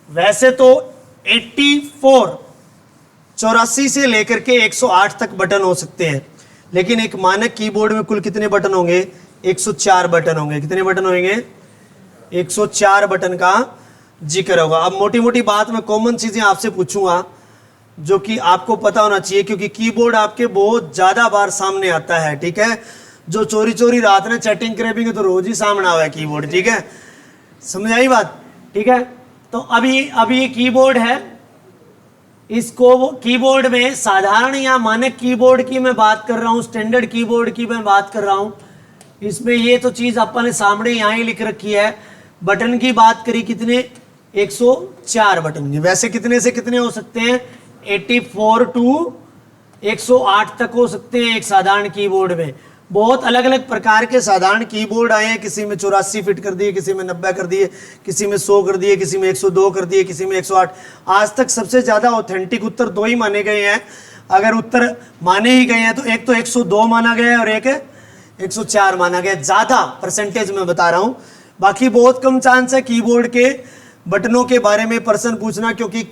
वैसे तो 84 से लेकर के 108 तक बटन हो सकते हैं, लेकिन एक मानक कीबोर्ड में कुल कितने बटन होंगे, 104 बटन होंगे। कितने बटन होंगे, 104 बटन का जिक्र होगा। अब मोटी मोटी बात में कॉमन चीजें आपसे पूछूंगा जो कि आपको पता होना चाहिए, क्योंकि कीबोर्ड आपके बहुत ज्यादा बार सामने आता है, ठीक है। जो चोरी चोरी रात में चैटिंग करेंगे तो रोज ही सामने आवा है कीबोर्ड, ठीक है, समझ आई बात, ठीक है। तो अभी ये कीबोर्ड है, इसको कीबोर्ड में साधारण या मानक कीबोर्ड की मैं बात कर रहा हूं, स्टैंडर्ड कीबोर्ड की मैं बात कर रहा हूं। इसमें ये तो चीज अपन ने सामने यहां ही लिख रखी है। बटन की बात करी, कितने, 104 बटन की। वैसे कितने से कितने हो सकते हैं, 84 to 108 तक हो सकते हैं एक साधारण कीबोर्ड में। बहुत अलग अलग प्रकार के साधारण कीबोर्ड आए हैं, किसी में 84 फिट कर दिए, किसी में 90 कर दिए, किसी में 100 कर दिए, किसी में 102 कर दिए, किसी में 108। आज तक सबसे ज़्यादा ऑथेंटिक उत्तर 2 ही माने गए हैं। अगर उत्तर माने ही गए हैं तो एक तो 102 माना गया है और एक 104 माना गया। ज़्यादा परसेंटेज में बता रहा हूँ, बाकी बहुत कम चांस है कीबोर्ड के बटनों के बारे में प्रश्न पूछना, क्योंकि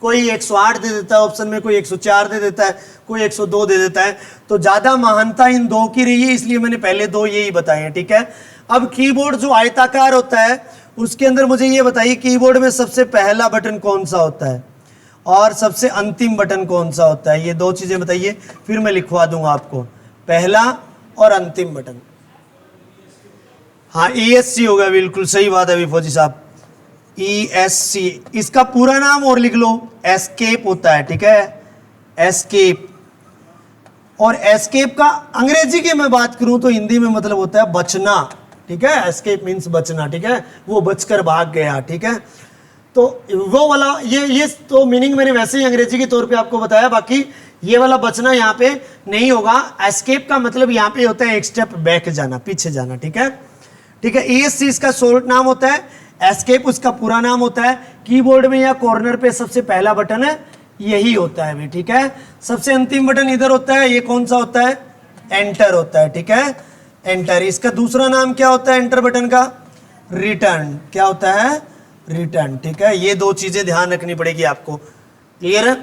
कोई 108 दे देता है ऑप्शन में, कोई 104 दे देता है, कोई 102 दे देता है। तो ज़्यादा महानता इन 2 की रही है, इसलिए मैंने पहले 2 यही बताए हैं। ठीक है, अब कीबोर्ड जो आयताकार होता है उसके अंदर मुझे ये बताइए कीबोर्ड में सबसे पहला बटन कौन सा होता है और सबसे अंतिम बटन कौन सा होता है। ये 2 चीज़ें बताइए, फिर मैं लिखवा दूंगा आपको, पहला और अंतिम बटन। हाँ, ESC होगा, बिल्कुल सही बात है अभी फौजी साहब, ESC। इसका पूरा नाम और लिख लो, एस्केप होता है। ठीक है, एस्केप। और एस्केप का अंग्रेजी की मैं बात करूं तो हिंदी में मतलब होता है बचना। ठीक है, एस्केप मीन्स बचना। ठीक है, वो बचकर भाग गया। ठीक है, तो वो वाला ये तो मीनिंग मैंने वैसे ही अंग्रेजी के तौर पे आपको बताया, बाकी ये वाला बचना यहाँ पे नहीं होगा। एस्केप का मतलब यहाँ पे होता है एक स्टेप बैक जाना, पीछे जाना। ठीक है, ठीक है। ESC इसका शॉर्ट नाम होता है, एस्केप उसका पूरा नाम होता है। कीबोर्ड में या कॉर्नर पे सबसे पहला बटन है यही होता है भी। ठीक है, सबसे अंतिम बटन इधर होता है, ये कौन सा होता है, एंटर होता है। ठीक है, एंटर। इसका दूसरा नाम क्या होता है एंटर बटन का, रिटर्न। क्या होता है, रिटर्न। ठीक है, ये 2 चीजें ध्यान रखनी पड़ेगी आपको। क्लियर है,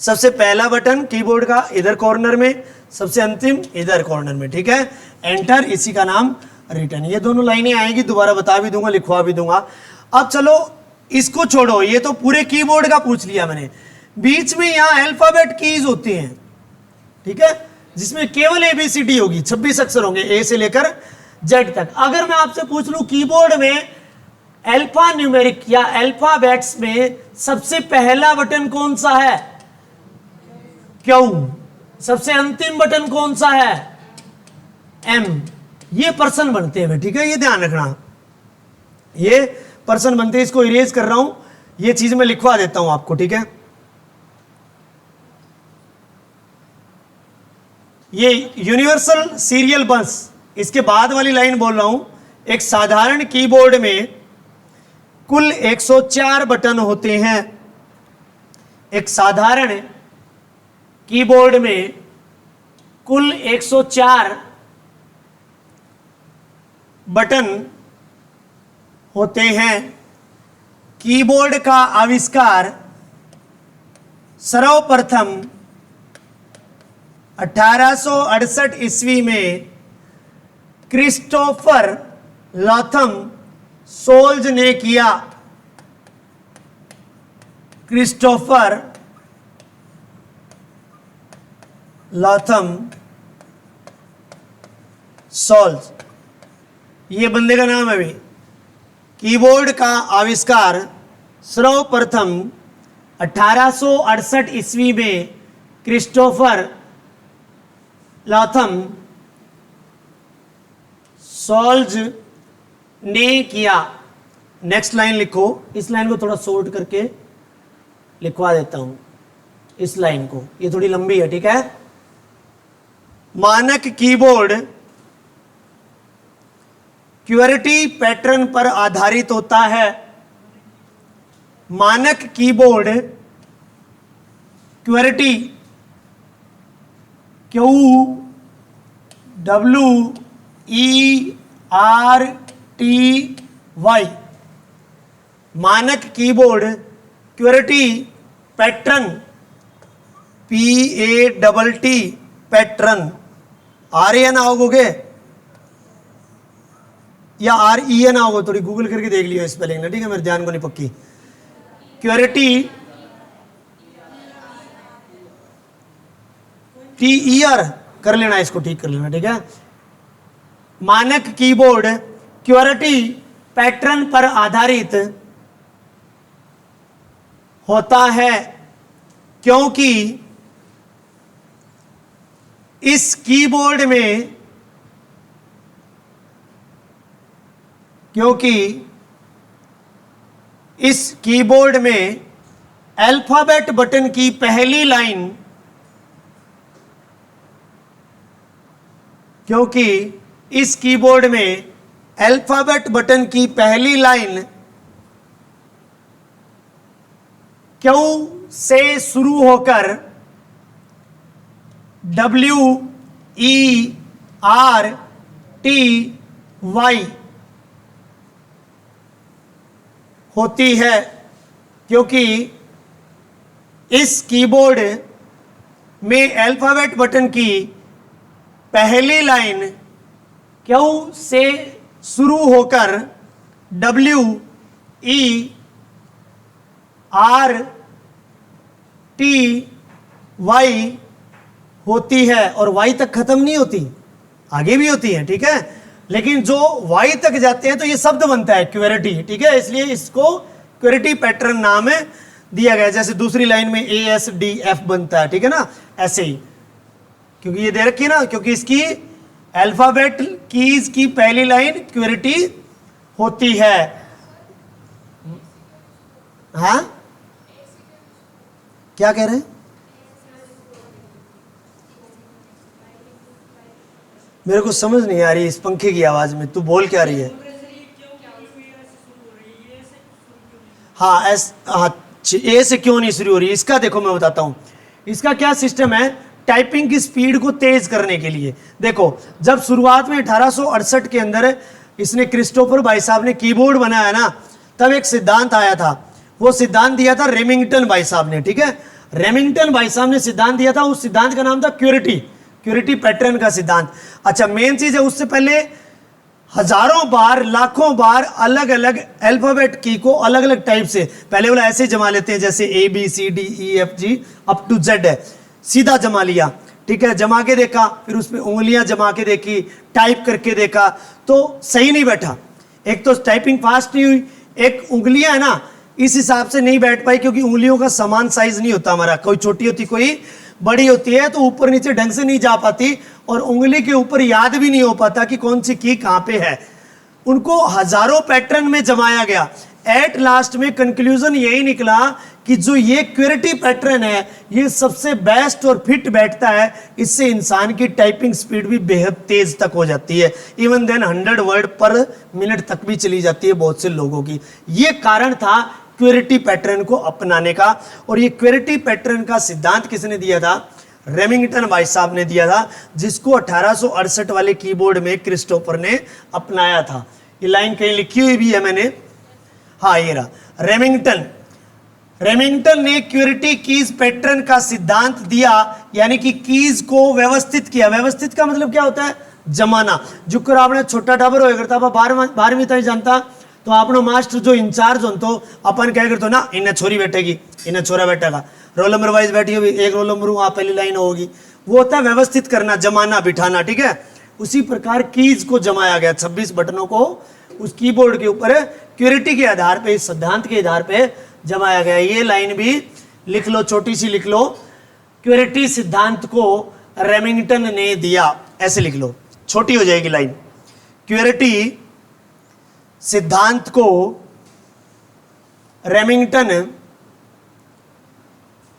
सबसे पहला बटन कीबोर्ड का इधर कॉर्नर में, सबसे अंतिम इधर कॉर्नर में। ठीक है, एंटर, इसी का नाम रिटर्न। ये दोनों लाइनें आएंगी, दोबारा बता भी दूंगा, लिखवा भी दूंगा। अब चलो इसको छोड़ो, ये तो पूरे कीबोर्ड का पूछ लिया मैंने। बीच में यहां अल्फाबेट कीज होती हैं। ठीक है, जिसमें केवल ABCD होगी, 26 अक्षर होंगे A से लेकर Z तक। अगर मैं आपसे पूछ लूं कीबोर्ड में अल्फा न्यूमेरिक या अल्फाबेट्स में सबसे पहला बटन कौन सा है, क्यों, सबसे अंतिम बटन कौन सा है, M। ये पर्सन बनते हैं। ठीक है, ये ध्यान रखना, ये पर्सन बनते हैं। इसको इरेज कर रहा हूं, ये चीज मैं लिखवा देता हूं आपको। ठीक है, ये यूनिवर्सल सीरियल बस, इसके बाद वाली लाइन बोल रहा हूं। एक साधारण कीबोर्ड में कुल 104 बटन होते हैं। एक साधारण कीबोर्ड में कुल 104 बटन होते हैं। कीबोर्ड का आविष्कार सर्वप्रथम 1868 ईस्वी में क्रिस्टोफर लॉथम सोल्ज ने किया। क्रिस्टोफर लॉथम सोल्ज, ये बंदे का नाम है भी। कीबोर्ड का आविष्कार सर्वप्रथम 1868 ईस्वी में क्रिस्टोफर लॉथम सोल्ज ने किया। नेक्स्ट लाइन लिखो, इस लाइन को थोड़ा शॉर्ट करके लिखवा देता हूं, इस लाइन को, ये थोड़ी लंबी है। ठीक है, मानक कीबोर्ड क्यूआरटी पैटर्न पर आधारित होता है। मानक कीबोर्ड क्यूआरटी, QWERTY, मानक keyboard QRT pattern, PATT pattern, RAN आओगे या REN आओगे, थोड़ी गूगल करके देख लियो स्पेलिंग ना। ठीक है, मेरे ध्यान को नहीं पक्की। क्यूआरटी TER कर लेना, इसको ठीक कर लेना। ठीक है, मानक कीबोर्ड क्यूआरटी पैटर्न पर आधारित होता है क्योंकि इस कीबोर्ड में अल्फाबेट बटन की पहली लाइन क्योंकि इस कीबोर्ड में अल्फाबेट बटन की पहली लाइन क्यू से शुरू होकर WERTY होती है, क्योंकि इस कीबोर्ड में अल्फाबेट बटन की पहली लाइन क्यू से शुरू होकर WERTY होती है और Y तक खत्म नहीं होती, आगे भी होती है, ठीक है। लेकिन जो Y तक जाते हैं तो ये शब्द बनता है क्वेरिटी, ठीक है, इसलिए इसको क्वेरिटी पैटर्न नाम दिया गया। जैसे दूसरी लाइन में ASDF बनता है, ठीक है ना, ऐसे ही, क्योंकि ये दे रखी है ना, क्योंकि इसकी अल्फाबेट कीज की पहली लाइन क्वेरिटी होती है। हाँ, क्या कह रहे हैं? मेरे को समझ नहीं आ रही इस पंखे की आवाज में, तू बोल क्या रही है? हाँ, ए से क्यों नहीं शुरू हो रही? इसका देखो मैं बताता हूं, इसका क्या सिस्टम है। टाइपिंग की स्पीड को तेज करने के लिए देखो, जब शुरुआत में 1868 के अंदर इसने क्रिस्टोफर भाई साहब ने कीबोर्ड बनाया ना, तब एक सिद्धांत आया था। वो सिद्धांत दिया था रेमिंगटन भाई साहब ने, ठीक है। रेमिंगटन भाई साहब ने सिद्धांत दिया था, उस सिद्धांत का नाम था क्यूरिटी पैटर्न का सिद्धांत। अच्छा, मेन चीज है, उससे पहले हजारों बार, लाखों बार अलग अलग अल्फाबेट की को अलग अलग टाइप से, पहले वाला ऐसे जमा लेते हैं जैसे ABCDEFG अप टू Z है, सीधा जमा लिया, ठीक है, जमा के देखा, फिर उसमें उंगलियां जमा के देखी, टाइप करके देखा, तो सही नहीं बैठा। एक तो टाइपिंग फास्ट नहीं हुई, एक उंगलियां है ना इस हिसाब से नहीं बैठ पाई, क्योंकि उंगलियों का समान साइज नहीं होता हमारा, कोई छोटी होती कोई बड़ी होती है, तो ऊपर नीचे ढंग से नहीं जा पाती, और उंगली के ऊपर याद भी नहीं हो पाता कि कौन सी की कहां पे है। उनको हजारों पैटर्न में जमाया गया। एट लास्ट में कंक्लूजन यही निकला कि जो ये क्वेरिटी पैटर्न है, ये सबसे बेस्ट और फिट बैठता है। इससे इंसान की टाइपिंग स्पीड भी बेहद तेज तक हो जाती है, even then 100 word per minute तक भी चली जाती है बहुत से लोगों की। ये कारण था क्वेरिटी पैटर्न को अपनाने का। और ये क्वेरिटी पैटर्न का सिद्धांत किसने दिया था? रेमिंगटन भाई साहब ने दिया था, जिसको 1868 वाले कीबोर्ड में क्रिस्टोफर ने अपनाया था। ये लाइन कहीं लिखी हुई भी है मैंने, हाँ ये रहा, रेमिंगटन ने क्वेरिटी कीज पैटर्न का सिद्धांत दिया, यानी कि कीज को व्यवस्थित किया। व्यवस्थित का मतलब क्या होता है? जमाना। जो कर आपने छोटा टाबर हो करता 12वीं तक जानता, तो आपनो मास्टर जो इंचार्ज हो तो अपन क्या करते ना, इन्हें छोरी बैठेगी, इन्हें छोरा बैठेगा, रोल नंबर वाइज बैठी होगी, एक रोल नंबर वहां पहली लाइन होगी, वो होता है व्यवस्थित करना, जमाना, बिठाना, ठीक है। उसी प्रकार कीज को जमाया गया, 26 बटनों को उस कीबोर्ड के ऊपर क्वेरिटी के आधार पे, इस सिद्धांत के आधार पे जमाया गया। ये लाइन भी लिख लो, छोटी सी लिख लो, क्वेरिटी सिद्धांत को रेमिंगटन ने दिया, ऐसे लिख लो, छोटी हो जाएगी लाइन। क्वेरिटी सिद्धांत को रेमिंगटन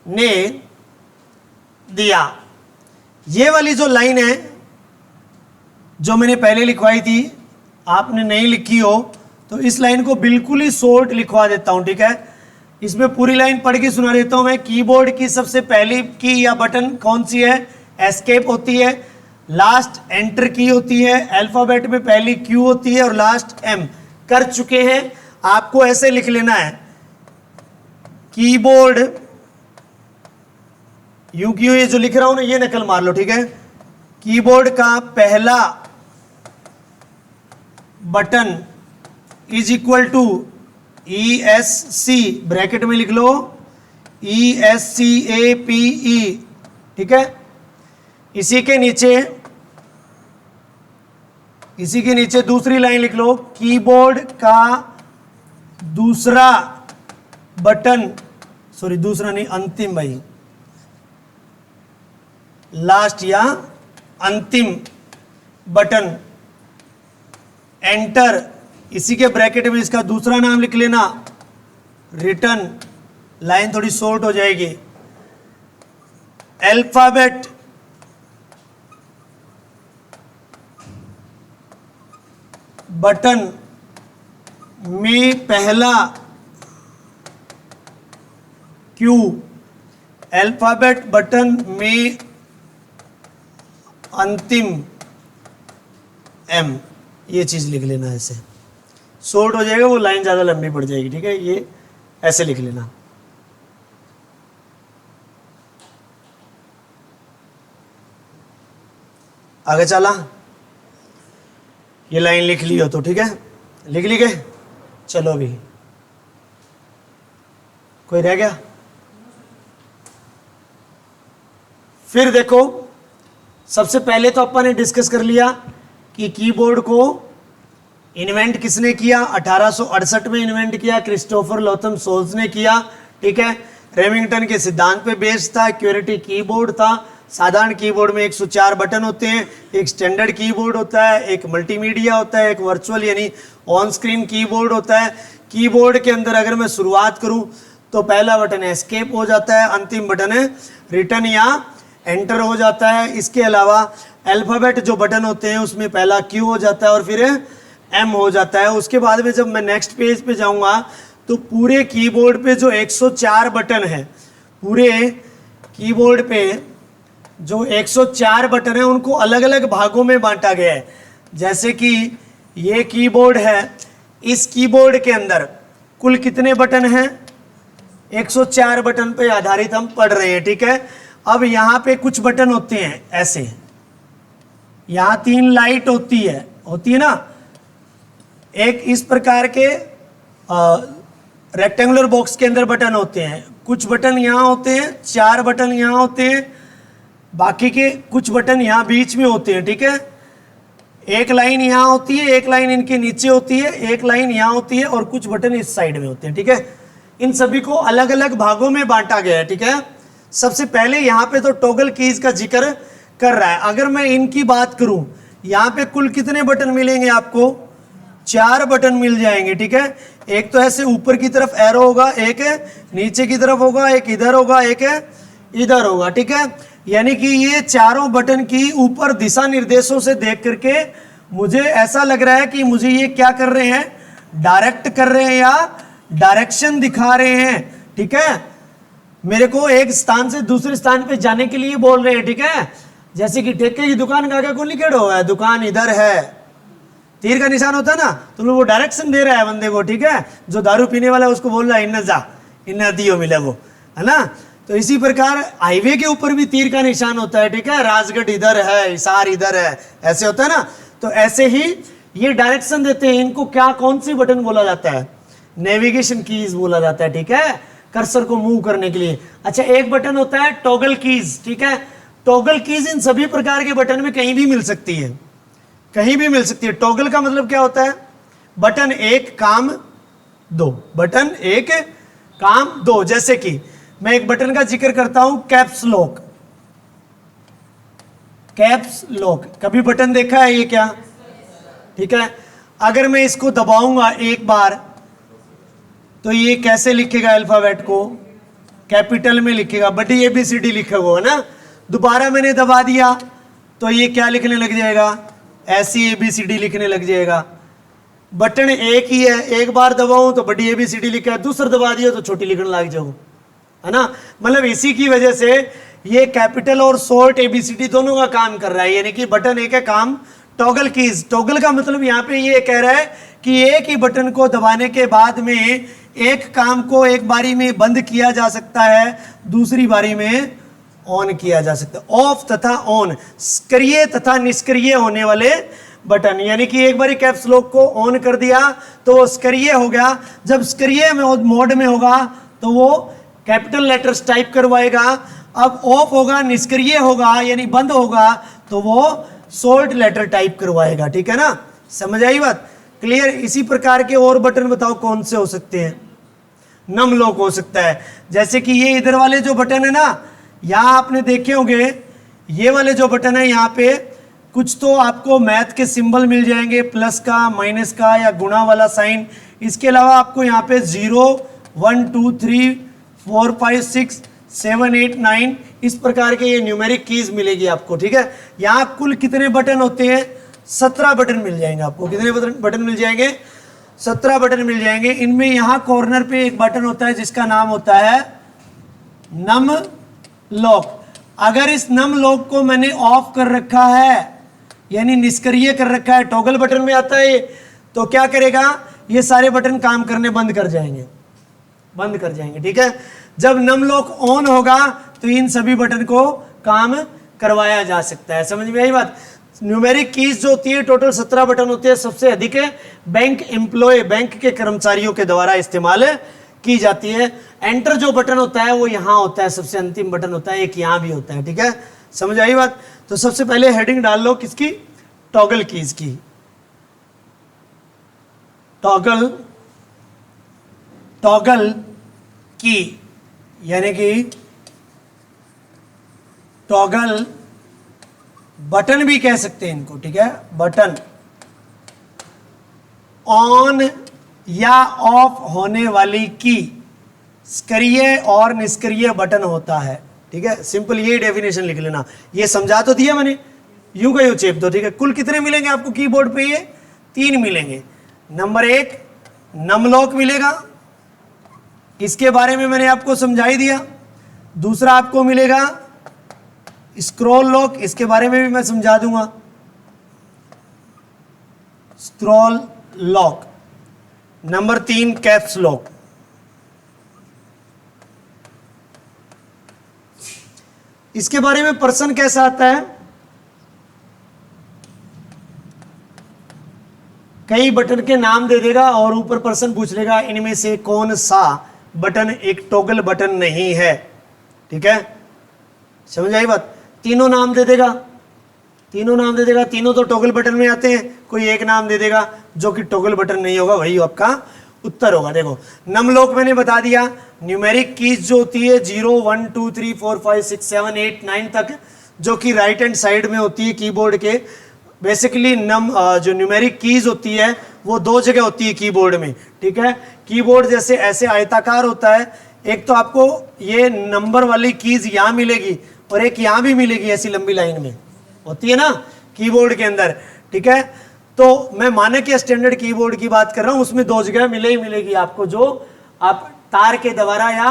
ने दिया। ये वाली जो लाइन है जो मैंने पहले लिखवाई थी, आपने नहीं लिखी हो तो इस लाइन को बिल्कुल ही शॉर्ट लिखवा देता हूं, ठीक है। इसमें पूरी लाइन पढ़ के सुना देता हूं मैं। कीबोर्ड की सबसे पहली की या बटन कौन सी है? एस्केप होती है। लास्ट एंटर की होती है। अल्फाबेट में पहली क्यू होती है और लास्ट एम। कर चुके हैं, आपको ऐसे लिख लेना है, कीबोर्ड, यूं क्यों ये जो लिख रहा हूं ना, ये नकल मार लो, ठीक है। कीबोर्ड का पहला button is equal to ESC, bracket में लिख लो ESCAPE, ठीक है। इसी के नीचे दूसरी लाइन लिख लो, कीबोर्ड का दूसरा बटन, सॉरी दूसरा नहीं, अंतिम भाई, लास्ट या अंतिम बटन एंटर। इसी के ब्रैकेट में इसका दूसरा नाम लिख लेना, रिटर्न। लाइन थोड़ी शॉर्ट हो जाएगी। अल्फाबेट बटन में पहला क्यू, अल्फाबेट बटन में अंतिम एम, ये चीज लिख लेना ऐसे, शॉर्ट हो जाएगा, वो लाइन ज्यादा लंबी पड़ जाएगी, ठीक है, ये ऐसे लिख लेना। आगे चला, ये लाइन लिख ली हो तो ठीक है, लिख ली गए। चलो अभी कोई रह गया? फिर देखो, सबसे पहले तो अपन ने डिस्कस कर लिया कि कीबोर्ड को इन्वेंट किसने किया, 1868 में इन्वेंट किया, क्रिस्टोफर लोथम सोल्स ने किया, ठीक है। रेमिंगटन के सिद्धांत पे बेस्ड था, क्यूरेटी कीबोर्ड था। साधारण कीबोर्ड में 104 बटन होते हैं, एक स्टैंडर्ड कीबोर्ड होता है, एक मल्टीमीडिया होता है, एक वर्चुअल यानी ऑन स्क्रीन कीबोर्ड होता है। कीबोर्ड के अंदर अगर मैं शुरुआत करूं तो पहला बटन एस्केप हो जाता है, अंतिम बटन है रिटर्न या एंटर हो जाता है। इसके अलावा अल्फाबेट जो बटन होते हैं उसमें पहला क्यू हो जाता है और फिर एम हो जाता है। उसके बाद में जब मैं नेक्स्ट पेज पे जाऊंगा तो पूरे कीबोर्ड पे जो 104 बटन है, पूरे कीबोर्ड पे जो 104 बटन है उनको अलग अलग भागों में बांटा गया है। जैसे कि ये कीबोर्ड है, इस कीबोर्ड के अंदर कुल कितने बटन हैं? 104 बटन पे आधारित हम पढ़ रहे हैं, ठीक है। अब यहाँ पे कुछ बटन होते हैं ऐसे, यहाँ 3 लाइट होती है ना, एक इस प्रकार के रेक्टेंगुलर बॉक्स के अंदर बटन होते हैं, कुछ बटन यहाँ होते हैं, 4 बटन यहाँ होते हैं, बाकी के कुछ बटन यहाँ बीच में होते हैं, ठीक है। एक लाइन यहाँ होती है, एक लाइन इनके नीचे होती है, एक लाइन यहाँ होती है और कुछ बटन इस साइड में होते हैं, ठीक है। इन सभी को अलग अलग भागों में बांटा गया है, ठीक है। सबसे पहले यहाँ पे तो टॉगल कीज का जिक्र कर रहा है। अगर मैं इनकी बात करूं, यहाँ पे कुल कितने बटन मिलेंगे आपको? 4 बटन मिल जाएंगे, ठीक है। एक तो ऐसे ऊपर की तरफ एरो होगा, एक नीचे की तरफ होगा, एक इधर होगा, एक इधर होगा, ठीक है। यानी कि ये चारों बटन की ऊपर दिशा निर्देशों से देख करके मुझे ऐसा लग रहा है कि मुझे ये क्या कर रहे हैं, डायरेक्ट कर रहे हैं या डायरेक्शन दिखा रहे हैं, ठीक है। मेरे को एक स्थान से दूसरे स्थान पे जाने के लिए बोल रहे हैं, ठीक है। जैसे कि ठेके की दुकान का कौन लिखे है, दुकान इधर है, तीर का निशान होता है ना, तो वो डायरेक्शन दे रहा है बंदे को, ठीक है। जो दारू पीने वाला है उसको बोल रहा है इन्ना जा, इन्ना दियो मिले वो, है ना। तो इसी प्रकार हाईवे के ऊपर भी तीर का निशान होता है, ठीक है। राजगढ़ इधर है, हिसार इधर है, ऐसे होता है ना। तो ऐसे ही ये डायरेक्शन देते हैं। इनको क्या, कौन सी बटन बोला जाता है? नेविगेशन कीज बोला जाता है, ठीक है, कर्सर को मूव करने के लिए। अच्छा, एक बटन होता है टॉगल कीज, ठीक है। टॉगल कीज इन सभी प्रकार के बटन में कहीं भी मिल सकती है, कहीं भी मिल सकती है। टॉगल का मतलब क्या होता है? बटन एक काम दो, बटन एक काम दो। जैसे कि मैं एक बटन का जिक्र करता हूं, कैप्स लॉक। कैप्स लॉक कभी बटन देखा है ये क्या? ठीक है। अगर मैं इसको दबाऊंगा एक बार तो ये कैसे लिखेगा? अल्फाबेट को कैपिटल में लिखेगा, बड़ी ABCD लिखा हुआ है ना। दोबारा मैंने दबा दिया तो ये क्या लिखने लग जाएगा? ऐसी ABCD लिखने लग जाएगा। बटन एक ही है, एक बार दबाऊं तो बड़ी ABCD लिखा है, दूसरा दबा दिया तो छोटी लिखने लग जाऊं, है ना। मतलब इसी की वजह से ये कैपिटल और शॉर्ट ABCD दोनों का काम कर रहा है, यानी कि बटन एक है काम। टॉगल कीज, टॉगल का मतलब यहाँ पे ये कह रहा है कि एक ही बटन को दबाने के बाद में एक काम को एक बारी में बंद किया जा सकता है, दूसरी बारी में ऑन किया जा सकता है। ऑफ तथा ऑन, सक्रिय तथा निष्क्रिय होने वाले बटन। यानी कि एक बारी कैप्स लॉक को ऑन कर दिया तो वो सक्रिय हो गया, जब सक्रिय मोड में होगा तो वो कैपिटल लेटर्स टाइप करवाएगा। अब ऑफ होगा, निष्क्रिय होगा यानी बंद होगा तो वो शॉर्ट लेटर टाइप करवाएगा, ठीक है ना। समझ आई बात? क्लियर। इसी प्रकार के और बटन बताओ कौन से हो सकते हैं? नम लॉक हो सकता है। जैसे कि ये इधर वाले जो बटन है ना, यहाँ आपने देखे होंगे, ये वाले जो बटन है यहाँ पे कुछ तो आपको मैथ के सिंबल मिल जाएंगे, प्लस का, माइनस का या गुणा वाला साइन। इसके अलावा आपको यहाँ पे 0 1 2 3 4 5 6 7 8 9 इस प्रकार के ये न्यूमेरिक कीज मिलेगी आपको, ठीक है। यहाँ कुल कितने बटन होते हैं? 17 बटन मिल जाएंगे आपको। कितने बटन मिल जाएंगे? 17 बटन मिल जाएंगे। इनमें यहां कॉर्नर पे एक बटन होता है जिसका नाम होता है नम लॉक। अगर इस नम लॉक को मैंने ऑफ कर रखा है यानी निष्क्रिय कर रखा है, टॉगल बटन में आता है, तो क्या करेगा? ये सारे बटन काम करने बंद कर जाएंगे, बंद कर जाएंगे। ठीक है, जब नम लॉक ऑन होगा तो इन सभी बटन को काम करवाया जा सकता है। समझ में आई बात? न्यूमेरिक कीज जो होती है टोटल 17 बटन होते हैं। सबसे अधिक बैंक एम्प्लॉय, बैंक के कर्मचारियों के द्वारा इस्तेमाल की जाती है। एंटर जो बटन होता है वो यहां होता है, सबसे अंतिम बटन होता है, एक यहां भी होता है। ठीक है, समझ आई बात? तो सबसे पहले हेडिंग डाल लो किसकी? टॉगल कीज की। टॉगल, टॉगल की यानी कि टॉगल बटन भी कह सकते हैं इनको। ठीक है, बटन ऑन या ऑफ होने वाली की सक्रिय और निष्क्रिय बटन होता है। ठीक है, सिंपल ये डेफिनेशन लिख लेना। ये समझा तो दिया मैंने, यू का यू चेप दो। ठीक है, कुल कितने मिलेंगे आपको कीबोर्ड पे? ये 3 मिलेंगे। नंबर 1 नम लॉक मिलेगा, इसके बारे में मैंने आपको समझा ही दिया। दूसरा आपको मिलेगा स्क्रॉल लॉक, इसके बारे में भी मैं समझा दूंगा, scroll lock. Number 3 caps lock. इसके बारे में पर्सन कैसा आता है? कई बटन के नाम दे देगा और ऊपर पर्सन पूछ लेगा इनमें से कौन सा बटन एक टॉगल बटन नहीं है। ठीक है, समझ आई बात? तीनों नाम दे देगा, तीनों नाम दे देगा, तीनों तो टॉगल बटन में आते हैं। कोई एक नाम दे देगा जो कि टॉगल बटन नहीं होगा, वही आपका उत्तर होगा। देखो नम लॉक मैंने बता दिया, न्यूमेरिक कीज जो होती है 0 1 2 3 4 5 6 7 8 9 तक, जो कि राइट हैंड साइड में होती है कीबोर्ड के। बेसिकली जो न्यूमेरिक कीज होती है वो 2 जगह होती है कीबोर्ड में। ठीक है, कीबोर्ड जैसे ऐसे आयताकार होता है, एक तो आपको ये नंबर वाली कीज यहाँ मिलेगी और एक यहाँ भी मिलेगी, ऐसी लंबी लाइन में होती है ना कीबोर्ड के अंदर। ठीक है, तो मैं मानक या स्टैंडर्ड कीबोर्ड की बात कर रहा हूं, उसमें 2 जगह मिले ही मिलेगी आपको, जो आप तार के द्वारा या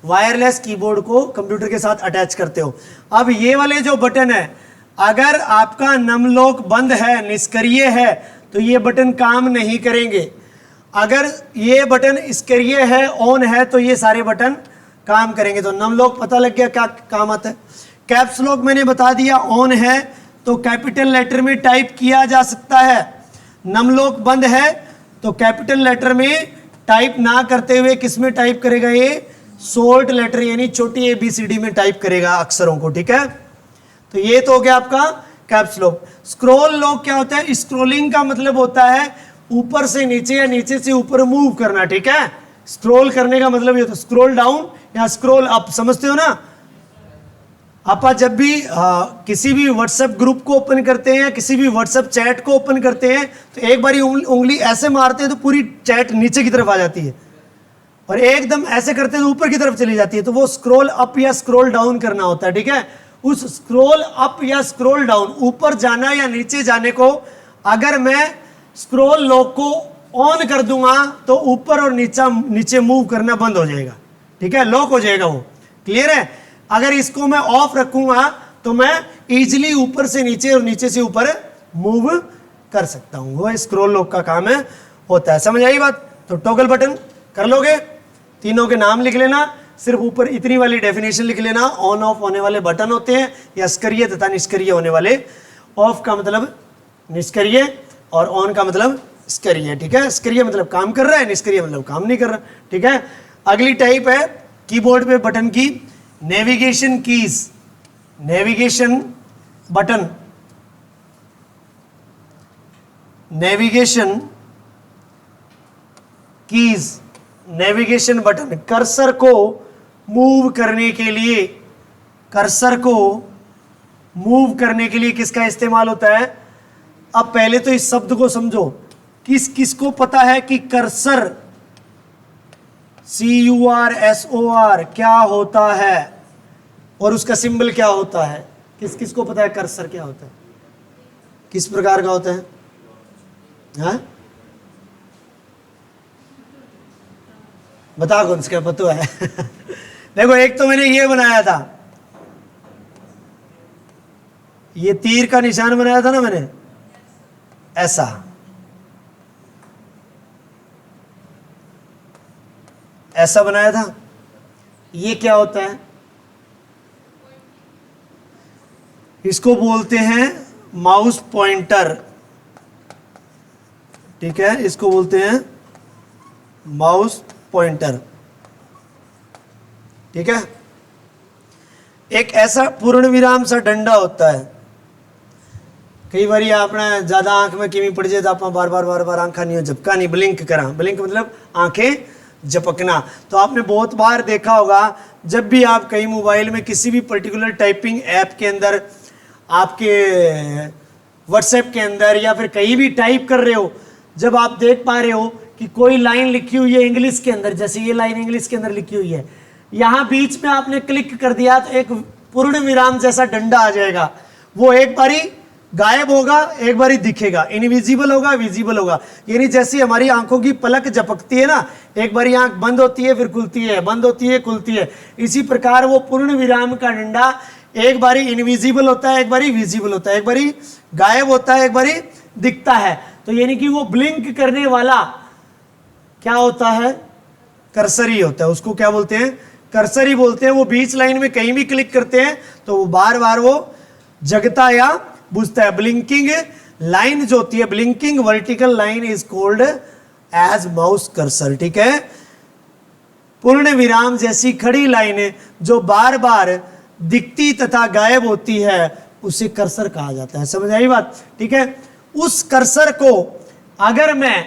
वायरलेस कीबोर्ड को कंप्यूटर के साथ अटैच करते हो। अब ये वाले जो बटन है, अगर आपका नम लॉक बंद है, निष्क्रिय है, तो ये बटन काम नहीं करेंगे। अगर ये बटन सक्रिय है, ऑन है, तो ये सारे बटन काम करेंगे। तो नम लॉक पता लग गया क्या काम आता है। कैप्स लॉक मैंने बता दिया, ऑन है तो कैपिटल लेटर में टाइप किया जा सकता है। नम लॉक बंद है तो कैपिटल लेटर में टाइप ना करते हुए किस में टाइप करेगा? ये शॉर्ट लेटर यानी छोटी ABCD में टाइप करेगा अक्षरों को। ठीक है, तो ये तो हो गया आपका कैप्स लॉक। स्क्रॉल लॉक क्या होता है? स्क्रॉलिंग का मतलब होता है ऊपर से नीचे या नीचे से ऊपर मूव करना। ठीक है, स्क्रॉल करने का मतलब ये होता है स्क्रॉल डाउन या स्क्रॉल अप, समझते हो ना? आप जब भी किसी भी व्हाट्सएप ग्रुप को ओपन करते हैं या किसी भी व्हाट्सएप चैट को ओपन करते हैं तो एक बारी उंगली ऐसे मारते हैं तो पूरी चैट नीचे की तरफ आ जाती है, और एकदम ऐसे करते हैं तो ऊपर की तरफ चली जाती है। तो वो स्क्रॉल अप या स्क्रॉल डाउन करना होता है। ठीक है, उस स्क्रॉल अप या स्क्रॉल डाउन, ऊपर जाना या नीचे जाने को अगर मैं स्क्रॉल लॉक को ऑन कर दूंगा तो ऊपर और नीचे मूव करना बंद हो जाएगा। ठीक है, लॉक हो जाएगा वो। क्लियर है? अगर इसको मैं ऑफ रखूंगा तो मैं इजीली ऊपर से नीचे और नीचे से ऊपर मूव कर सकता हूं। वो स्क्रॉल लॉक का काम है, होता है। समझ आई बात? तो टॉगल बटन कर लोगे, तीनों के नाम लिख लेना, सिर्फ ऊपर इतनी वाली डेफिनेशन लिख लेना। ऑन ऑफ होने वाले बटन होते हैं या सक्रिय तथा निष्क्रिय होने वाले। ऑफ का मतलब निष्क्रिय और ऑन का मतलब सक्रिय। ठीक है, सक्रिय मतलब काम कर रहा है, निष्क्रिय मतलब काम नहीं कर रहा। ठीक है, अगली टाइप है कीबोर्ड पे बटन की navigation keys. Navigation button, navigation keys, navigation button cursor को मूव करने के लिए, कर्सर को मूव करने के लिए किसका इस्तेमाल होता है? अब पहले तो इस शब्द को समझो, किस किस को पता है कि कर्सर CURSOR क्या होता है और उसका सिंबल क्या होता है? किस किस को पता है कर्सर क्या होता है? किस प्रकार का होता है? हाँ, बता कौन सा पता है? देखो, एक तो मैंने ये बनाया था, ये तीर का निशान बनाया था ना मैंने, ऐसा। ऐसा बनाया था। ये क्या होता है? इसको बोलते हैं माउस पॉइंटर। ठीक है, इसको बोलते हैं माउस पॉइंटर। ठीक है, एक ऐसा पूर्ण विराम सा डंडा होता है। कई बार आपने ज्यादा आंख में किमी पड़ जाए तो आप बार बार आंखा नहीं झपका नहीं, ब्लिंक करा। ब्लिंक मतलब आंखें झपकना। तो आपने बहुत बार देखा होगा, जब भी आप कहीं मोबाइल में किसी भी पर्टिकुलर टाइपिंग ऐप के अंदर, आपके व्हाट्सएप के अंदर, या फिर कहीं भी टाइप कर रहे हो, जब आप देख पा रहे हो कि कोई लाइन लिखी हुई है इंग्लिश के अंदर, जैसे ये लाइन इंग्लिश के अंदर लिखी हुई है, यहां बीच में आपने क्लिक कर दिया तो एक पूर्ण विराम जैसा डंडा आ जाएगा। वो एक बारी गायब होगा, एक बारी दिखेगा, इनविजिबल होगा, विजिबल होगा। यानी जैसे हमारी आंखों की पलक झपकती है ना, एक बारी आंख बंद होती है फिर खुलती है, बंद होती है खुलती है, इसी प्रकार वो पूर्ण विराम का डंडा एक बारी इनविजिबल होता है, एक बारी विजिबल होता है, एक बारी गायब होता है, एक बारी दिखता है। तो यानी कि वो ब्लिंक करने वाला क्या होता है? कर्सर ही होता है। उसको क्या बोलते हैं? कर्सर ही बोलते हैं। वो बीच लाइन में कहीं भी क्लिक करते हैं तो वो बार बार वो जगता या बुझता है। ब्लिंकिंग लाइन जो होती है, blinking vertical line is called as mouse cursor. ठीक है, पूर्ण विराम जैसी खड़ी लाइन जो बार बार दिखती तथा गायब होती है उसे कर्सर कहा जाता है। समझ आई बात? ठीक है, उस कर्सर को अगर मैं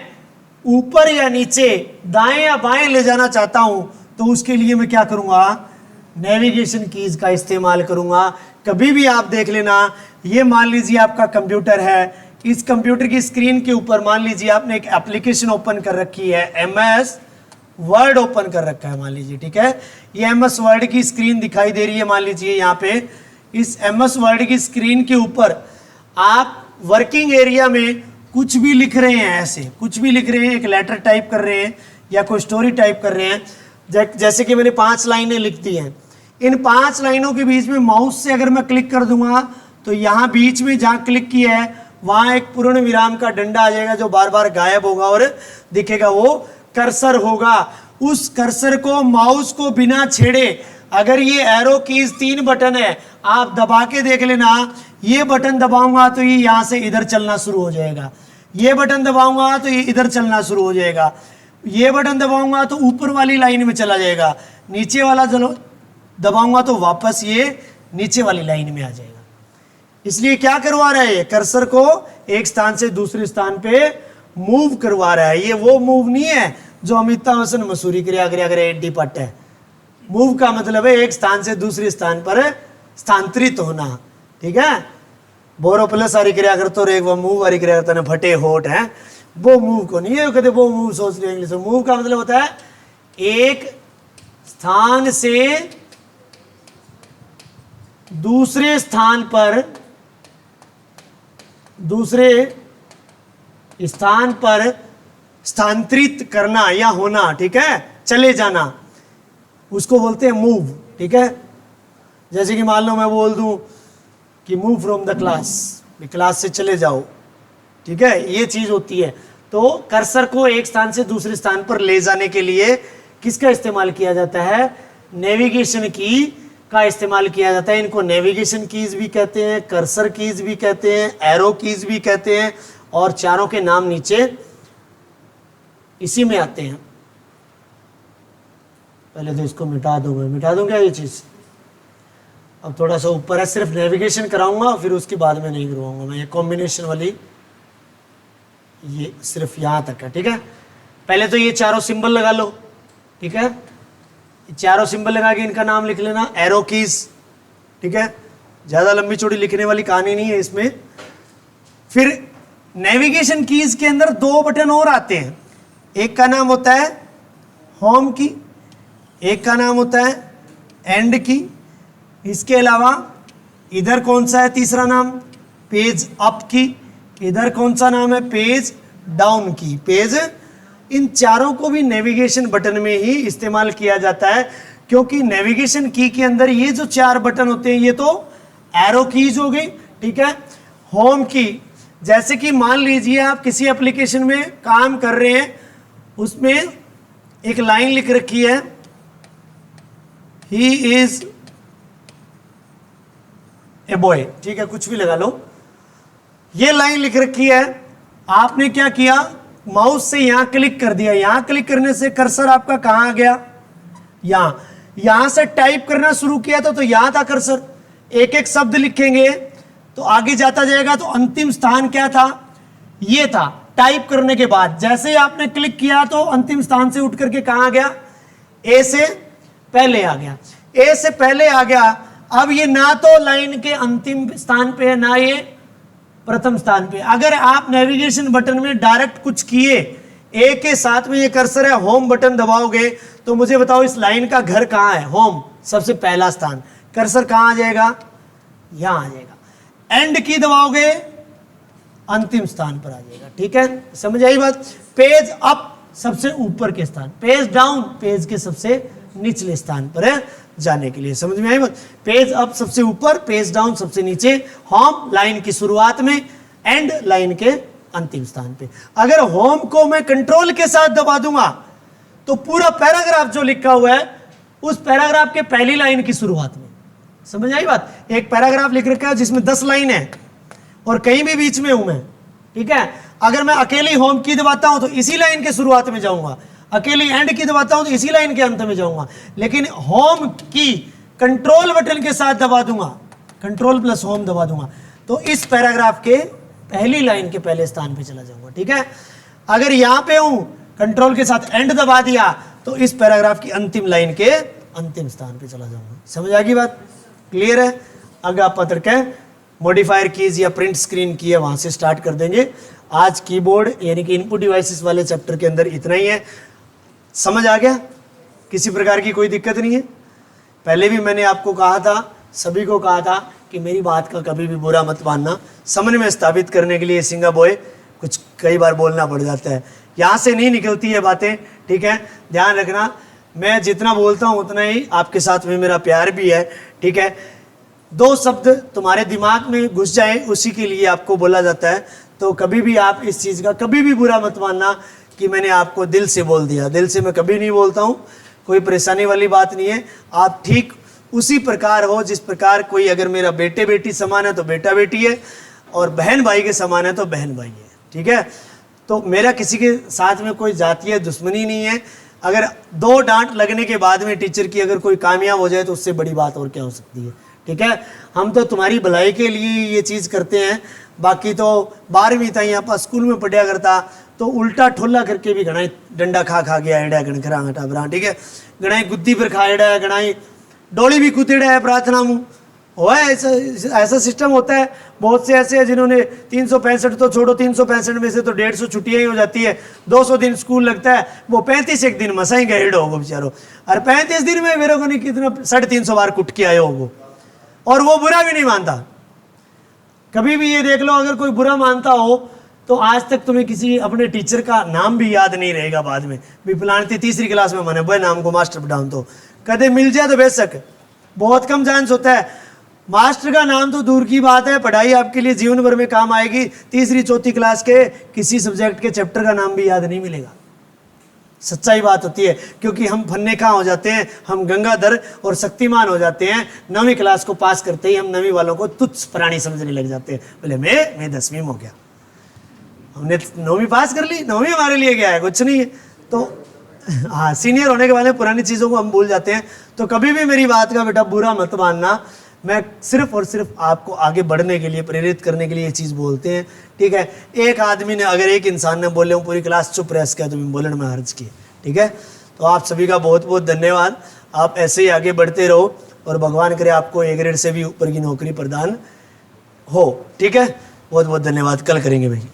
ऊपर या नीचे, दाएं या बाएं ले जाना चाहता हूं तो उसके लिए मैं क्या करूंगा? नेविगेशन कीज का इस्तेमाल करूंगा। कभी भी आप देख लेना, ये मान लीजिए आपका कंप्यूटर है, इस कंप्यूटर की स्क्रीन के ऊपर मान लीजिए आपने एक एप्लीकेशन ओपन कर रखी है, एमएस वर्ड ओपन कर रखा है मान लीजिए। ठीक है, ये एमएस वर्ड की स्क्रीन दिखाई दे रही है मान लीजिए। यहाँ पे इस एमएस वर्ड की स्क्रीन के ऊपर आप वर्किंग एरिया में कुछ भी लिख रहे हैं, ऐसे कुछ भी लिख रहे हैं, एक लेटर टाइप कर रहे हैं या कोई स्टोरी टाइप कर रहे हैं। जैसे कि मैंने 5 लाइनें लिख दी हैं, इन 5 लाइनों के बीच में माउस से अगर मैं क्लिक कर दूंगा तो यहाँ बीच में जहाँ क्लिक किया है वहाँ एक पूर्ण विराम का डंडा आ जाएगा जो बार बार गायब होगा और दिखेगा, वो कर्सर होगा। उस कर्सर को माउस को बिना छेड़े, अगर ये एरो कीज 3 बटन है, आप दबा के देख लेना, ये बटन दबाऊंगा तो ये यहाँ से इधर चलना शुरू हो जाएगा, ये बटन दबाऊंगा तो ये इधर चलना शुरू हो जाएगा, ये बटन दबाऊंगा तो ऊपर वाली लाइन में चला जाएगा, नीचे वाला दबाऊंगा तो वापस ये नीचे वाली लाइन में आ जाएगा। इसलिए क्या करवा रहा है? कर्सर को एक स्थान से दूसरे स्थान पे मूव करवा रहा है। ये वो मूव नहीं है जो अमिताभ बच्चन मसूरी क्रिया एड्डी पट है। मूव का मतलब है एक स्थान से दूसरे स्थान पर स्थानांतरित होना। ठीक है, बोरो प्लस सारी क्रिया करते और एक वो मूव वाली क्रिया करता है, फटे होठ है, वो मूव को नहीं है कहते, वो मूव सोच रहे इंग्लिश में। मूव का मतलब होता है एक स्थान से दूसरे स्थान पर, दूसरे स्थान पर स्थानांतरित करना या होना। ठीक है, चले जाना, उसको बोलते हैं मूव। ठीक है, जैसे कि मान लो मैं बोल दूं कि move from the class, class से चले जाओ। ठीक है, ये चीज होती है। तो कर्सर को एक स्थान से दूसरे स्थान पर ले जाने के लिए किसका इस्तेमाल किया जाता है? नेविगेशन की का इस्तेमाल किया जाता है। इनको नेविगेशन कीज भी कहते हैं, कर्सर कीज भी कहते हैं, एरो कीज भी कहते हैं, और चारों के नाम नीचे इसी में आते हैं। पहले तो इसको मिटा दूंगा ये चीज। अब थोड़ा सा ऊपर है, सिर्फ नेविगेशन कराऊंगा, फिर उसके बाद में नहीं करवाऊंगा मैं। ये कॉम्बिनेशन वाली ये सिर्फ यहां तक है। ठीक है, पहले तो ये चारों सिंबल लगा लो। ठीक है, चारों सिंबल लगा के इनका नाम लिख लेना, एरो कीज। ठीक है, ज्यादा लंबी चौड़ी लिखने वाली कहानी नहीं है इसमें। फिर नेविगेशन कीज के अंदर 2 बटन और आते हैं। एक का नाम होता है होम की, एक का नाम होता है एंड की। इसके अलावा इधर कौन सा है तीसरा नाम? पेज अप की। इधर कौन सा नाम है, पेज डाउन की, पेज। इन चारों को भी नेविगेशन बटन में ही इस्तेमाल किया जाता है, क्योंकि नेविगेशन की के अंदर ये जो 4 बटन होते हैं ये तो एरो कीज हो गई, ठीक है। होम की, जैसे कि मान लीजिए आप किसी एप्लीकेशन में काम कर रहे हैं, उसमें एक लाइन लिख रखी है, ही इज ए बॉय, ठीक है, कुछ भी लगा लो। ये लाइन लिख रखी है, आपने क्या किया, माउस से यहां क्लिक कर दिया। यहां क्लिक करने से कर्सर आपका कहां आ गया, यहां से टाइप करना शुरू किया था तो यहां था कर्सर। एक एक शब्द लिखेंगे तो आगे जाता जाएगा, तो अंतिम स्थान क्या था, ये था। टाइप करने के बाद जैसे ही आपने क्लिक किया तो अंतिम स्थान से उठ करके कहां आ गया, ए से पहले आ गया, ए से पहले आ गया। अब ये ना तो लाइन के अंतिम स्थान पे है, ना ये प्रथम स्थान पे। अगर आप नेविगेशन बटन में डायरेक्ट कुछ किए, ए के साथ में ये कर्सर है, होम बटन दबाओगे तो मुझे बताओ इस लाइन का घर कहां है, होम सबसे पहला स्थान। कर्सर कहां आ जाएगा, यहां आ जाएगा। एंड की दबाओगे अंतिम स्थान पर आ जाएगा, ठीक है, समझ आई बात। पेज अप सबसे ऊपर के स्थान, पेज डाउन पेज के सबसे निचले स्थान पर है जाने के लिए, समझ में आई बात। पेज अप सबसे ऊपर, पेज डाउन सबसे नीचे, होम लाइन की शुरुआत में, एंड लाइन के अंतिम स्थान पे। अगर होम को मैं कंट्रोल के साथ दबा दूंगा तो पूरा पैराग्राफ जो लिखा हुआ है उस पैराग्राफ के पहली लाइन की शुरुआत में, समझ आई बात। एक पैराग्राफ लिख रखा है जिसमें 10 लाइन है और कहीं भी बीच में हूं मैं, ठीक है। अगर मैं अकेली होम की दबाता हूं तो इसी लाइन के शुरुआत में जाऊंगा, अकेली एंड की दबाता हूं तो इसी लाइन के अंत में जाऊंगा। लेकिन होम की कंट्रोल बटन के साथ दबा दूंगा, कंट्रोल प्लस होम दबा दूंगा तो इस पैराग्राफ के पहली लाइन के पहले स्थान पे चला जाऊंगा, ठीक है। अगर यहां पे हूं, कंट्रोल के साथ एंड दबा दिया तो इस पैराग्राफ की अंतिम लाइन के अंतिम स्थान पे चला जाऊंगा। समझ आ गई बात, क्लियर है। अगर आप पत्र के मॉडिफायर कीज या प्रिंट स्क्रीन की है वहां से स्टार्ट कर देंगे। आज कीबोर्ड यानी कि इनपुट डिवाइसेस वाले चैप्टर के अंदर इतना ही है। समझ आ गया, किसी प्रकार की कोई दिक्कत नहीं है। पहले भी मैंने आपको कहा था, सभी को कहा था कि मेरी बात का कभी भी बुरा मत मानना। समझ में स्थापित करने के लिए सिंगा बॉय कुछ कई बार बोलना पड़ जाता है, यहाँ से नहीं निकलती है बातें, ठीक है, ध्यान रखना। मैं जितना बोलता हूँ उतना ही आपके साथ में मेरा प्यार भी है, ठीक है। 2 शब्द तुम्हारे दिमाग में घुस जाए उसी के लिए आपको बोला जाता है। तो कभी भी आप इस चीज़ का कभी भी बुरा मत मानना कि मैंने आपको दिल से बोल दिया। दिल से मैं कभी नहीं बोलता हूँ, कोई परेशानी वाली बात नहीं है। आप ठीक उसी प्रकार हो जिस प्रकार कोई अगर मेरा बेटे बेटी समान है तो बेटा बेटी है, और बहन भाई के समान है तो बहन भाई है, ठीक है। तो मेरा किसी के साथ में कोई जातीय दुश्मनी नहीं है। अगर 2 डांट लगने के बाद में टीचर की अगर कोई कामयाब हो जाए तो उससे बड़ी बात और क्या हो सकती है, ठीक है। हम तो तुम्हारी भलाई के लिए ये चीज़ करते हैं। बाकी तो 12वीं तक यहाँ स्कूल में पढ़िया करता तो उल्टा ठोला करके भी गणाई डंडा खा खा गया एड़ा गणखरा हटा बरा, ठीक है। गणाई गुद्दी पर खा एड़ा है, गणाई डोली भी कुतेड़ा है प्रार्थना मुँह हो है। ऐसा सिस्टम होता है। बहुत से ऐसे हैं जिन्होंने 365 तो छोड़ो, 365 में से तो 150 छुट्टियाँ ही हो जाती है, 200 दिन स्कूल लगता है, वो 35 एक दिन मसा ही गए होगो बेचारो। और 35 दिन में मेरे को नहीं कितना 350 बार कुट के आए होगो, और वो बुरा भी नहीं मानता। कभी भी ये देख लो, अगर कोई बुरा मानता हो तो आज तक तुम्हें किसी अपने टीचर का नाम भी याद नहीं रहेगा। बाद में भी फलानी 3री क्लास में मैंने वह नाम को मास्टर पढ़ाऊँ तो कदे मिल जाए तो बेशक, बहुत कम चांस होता है। मास्टर का नाम तो दूर की बात है, पढ़ाई आपके लिए जीवन भर में काम आएगी। 3री 4थी क्लास के किसी सब्जेक्ट के चैप्टर का नाम भी याद नहीं मिलेगा। सच्चाई बात होती है, क्योंकि हम फन्ने कहाँ हो जाते हैं, हम गंगाधर और शक्तिमान हो जाते हैं। 9वीं क्लास को पास करते ही हम 9वीं वालों को तुच्छ प्राणी समझने लग जाते हैं। बोले मैं 10वीं में हो गया, हमने 9वीं पास कर ली, 9वीं हमारे लिए क्या है, कुछ नहीं है। तो हाँ, सीनियर होने के बाद में पुरानी चीज़ों को हम भूल जाते हैं। तो कभी भी मेरी बात का बेटा बुरा मत मानना। मैं सिर्फ और सिर्फ आपको आगे बढ़ने के लिए, प्रेरित करने के लिए ये चीज़ बोलते हैं, ठीक है। एक आदमी ने, अगर एक इंसान ने बोले हूँ पूरी क्लास चुप रह किया तो बोलने में हर्ज किए, ठीक है। तो आप सभी का बहुत बहुत धन्यवाद। आप ऐसे ही आगे बढ़ते रहो और भगवान करे आपको A ग्रेड से भी ऊपर की नौकरी प्रदान हो, ठीक है। बहुत बहुत धन्यवाद। कल करेंगे भाई।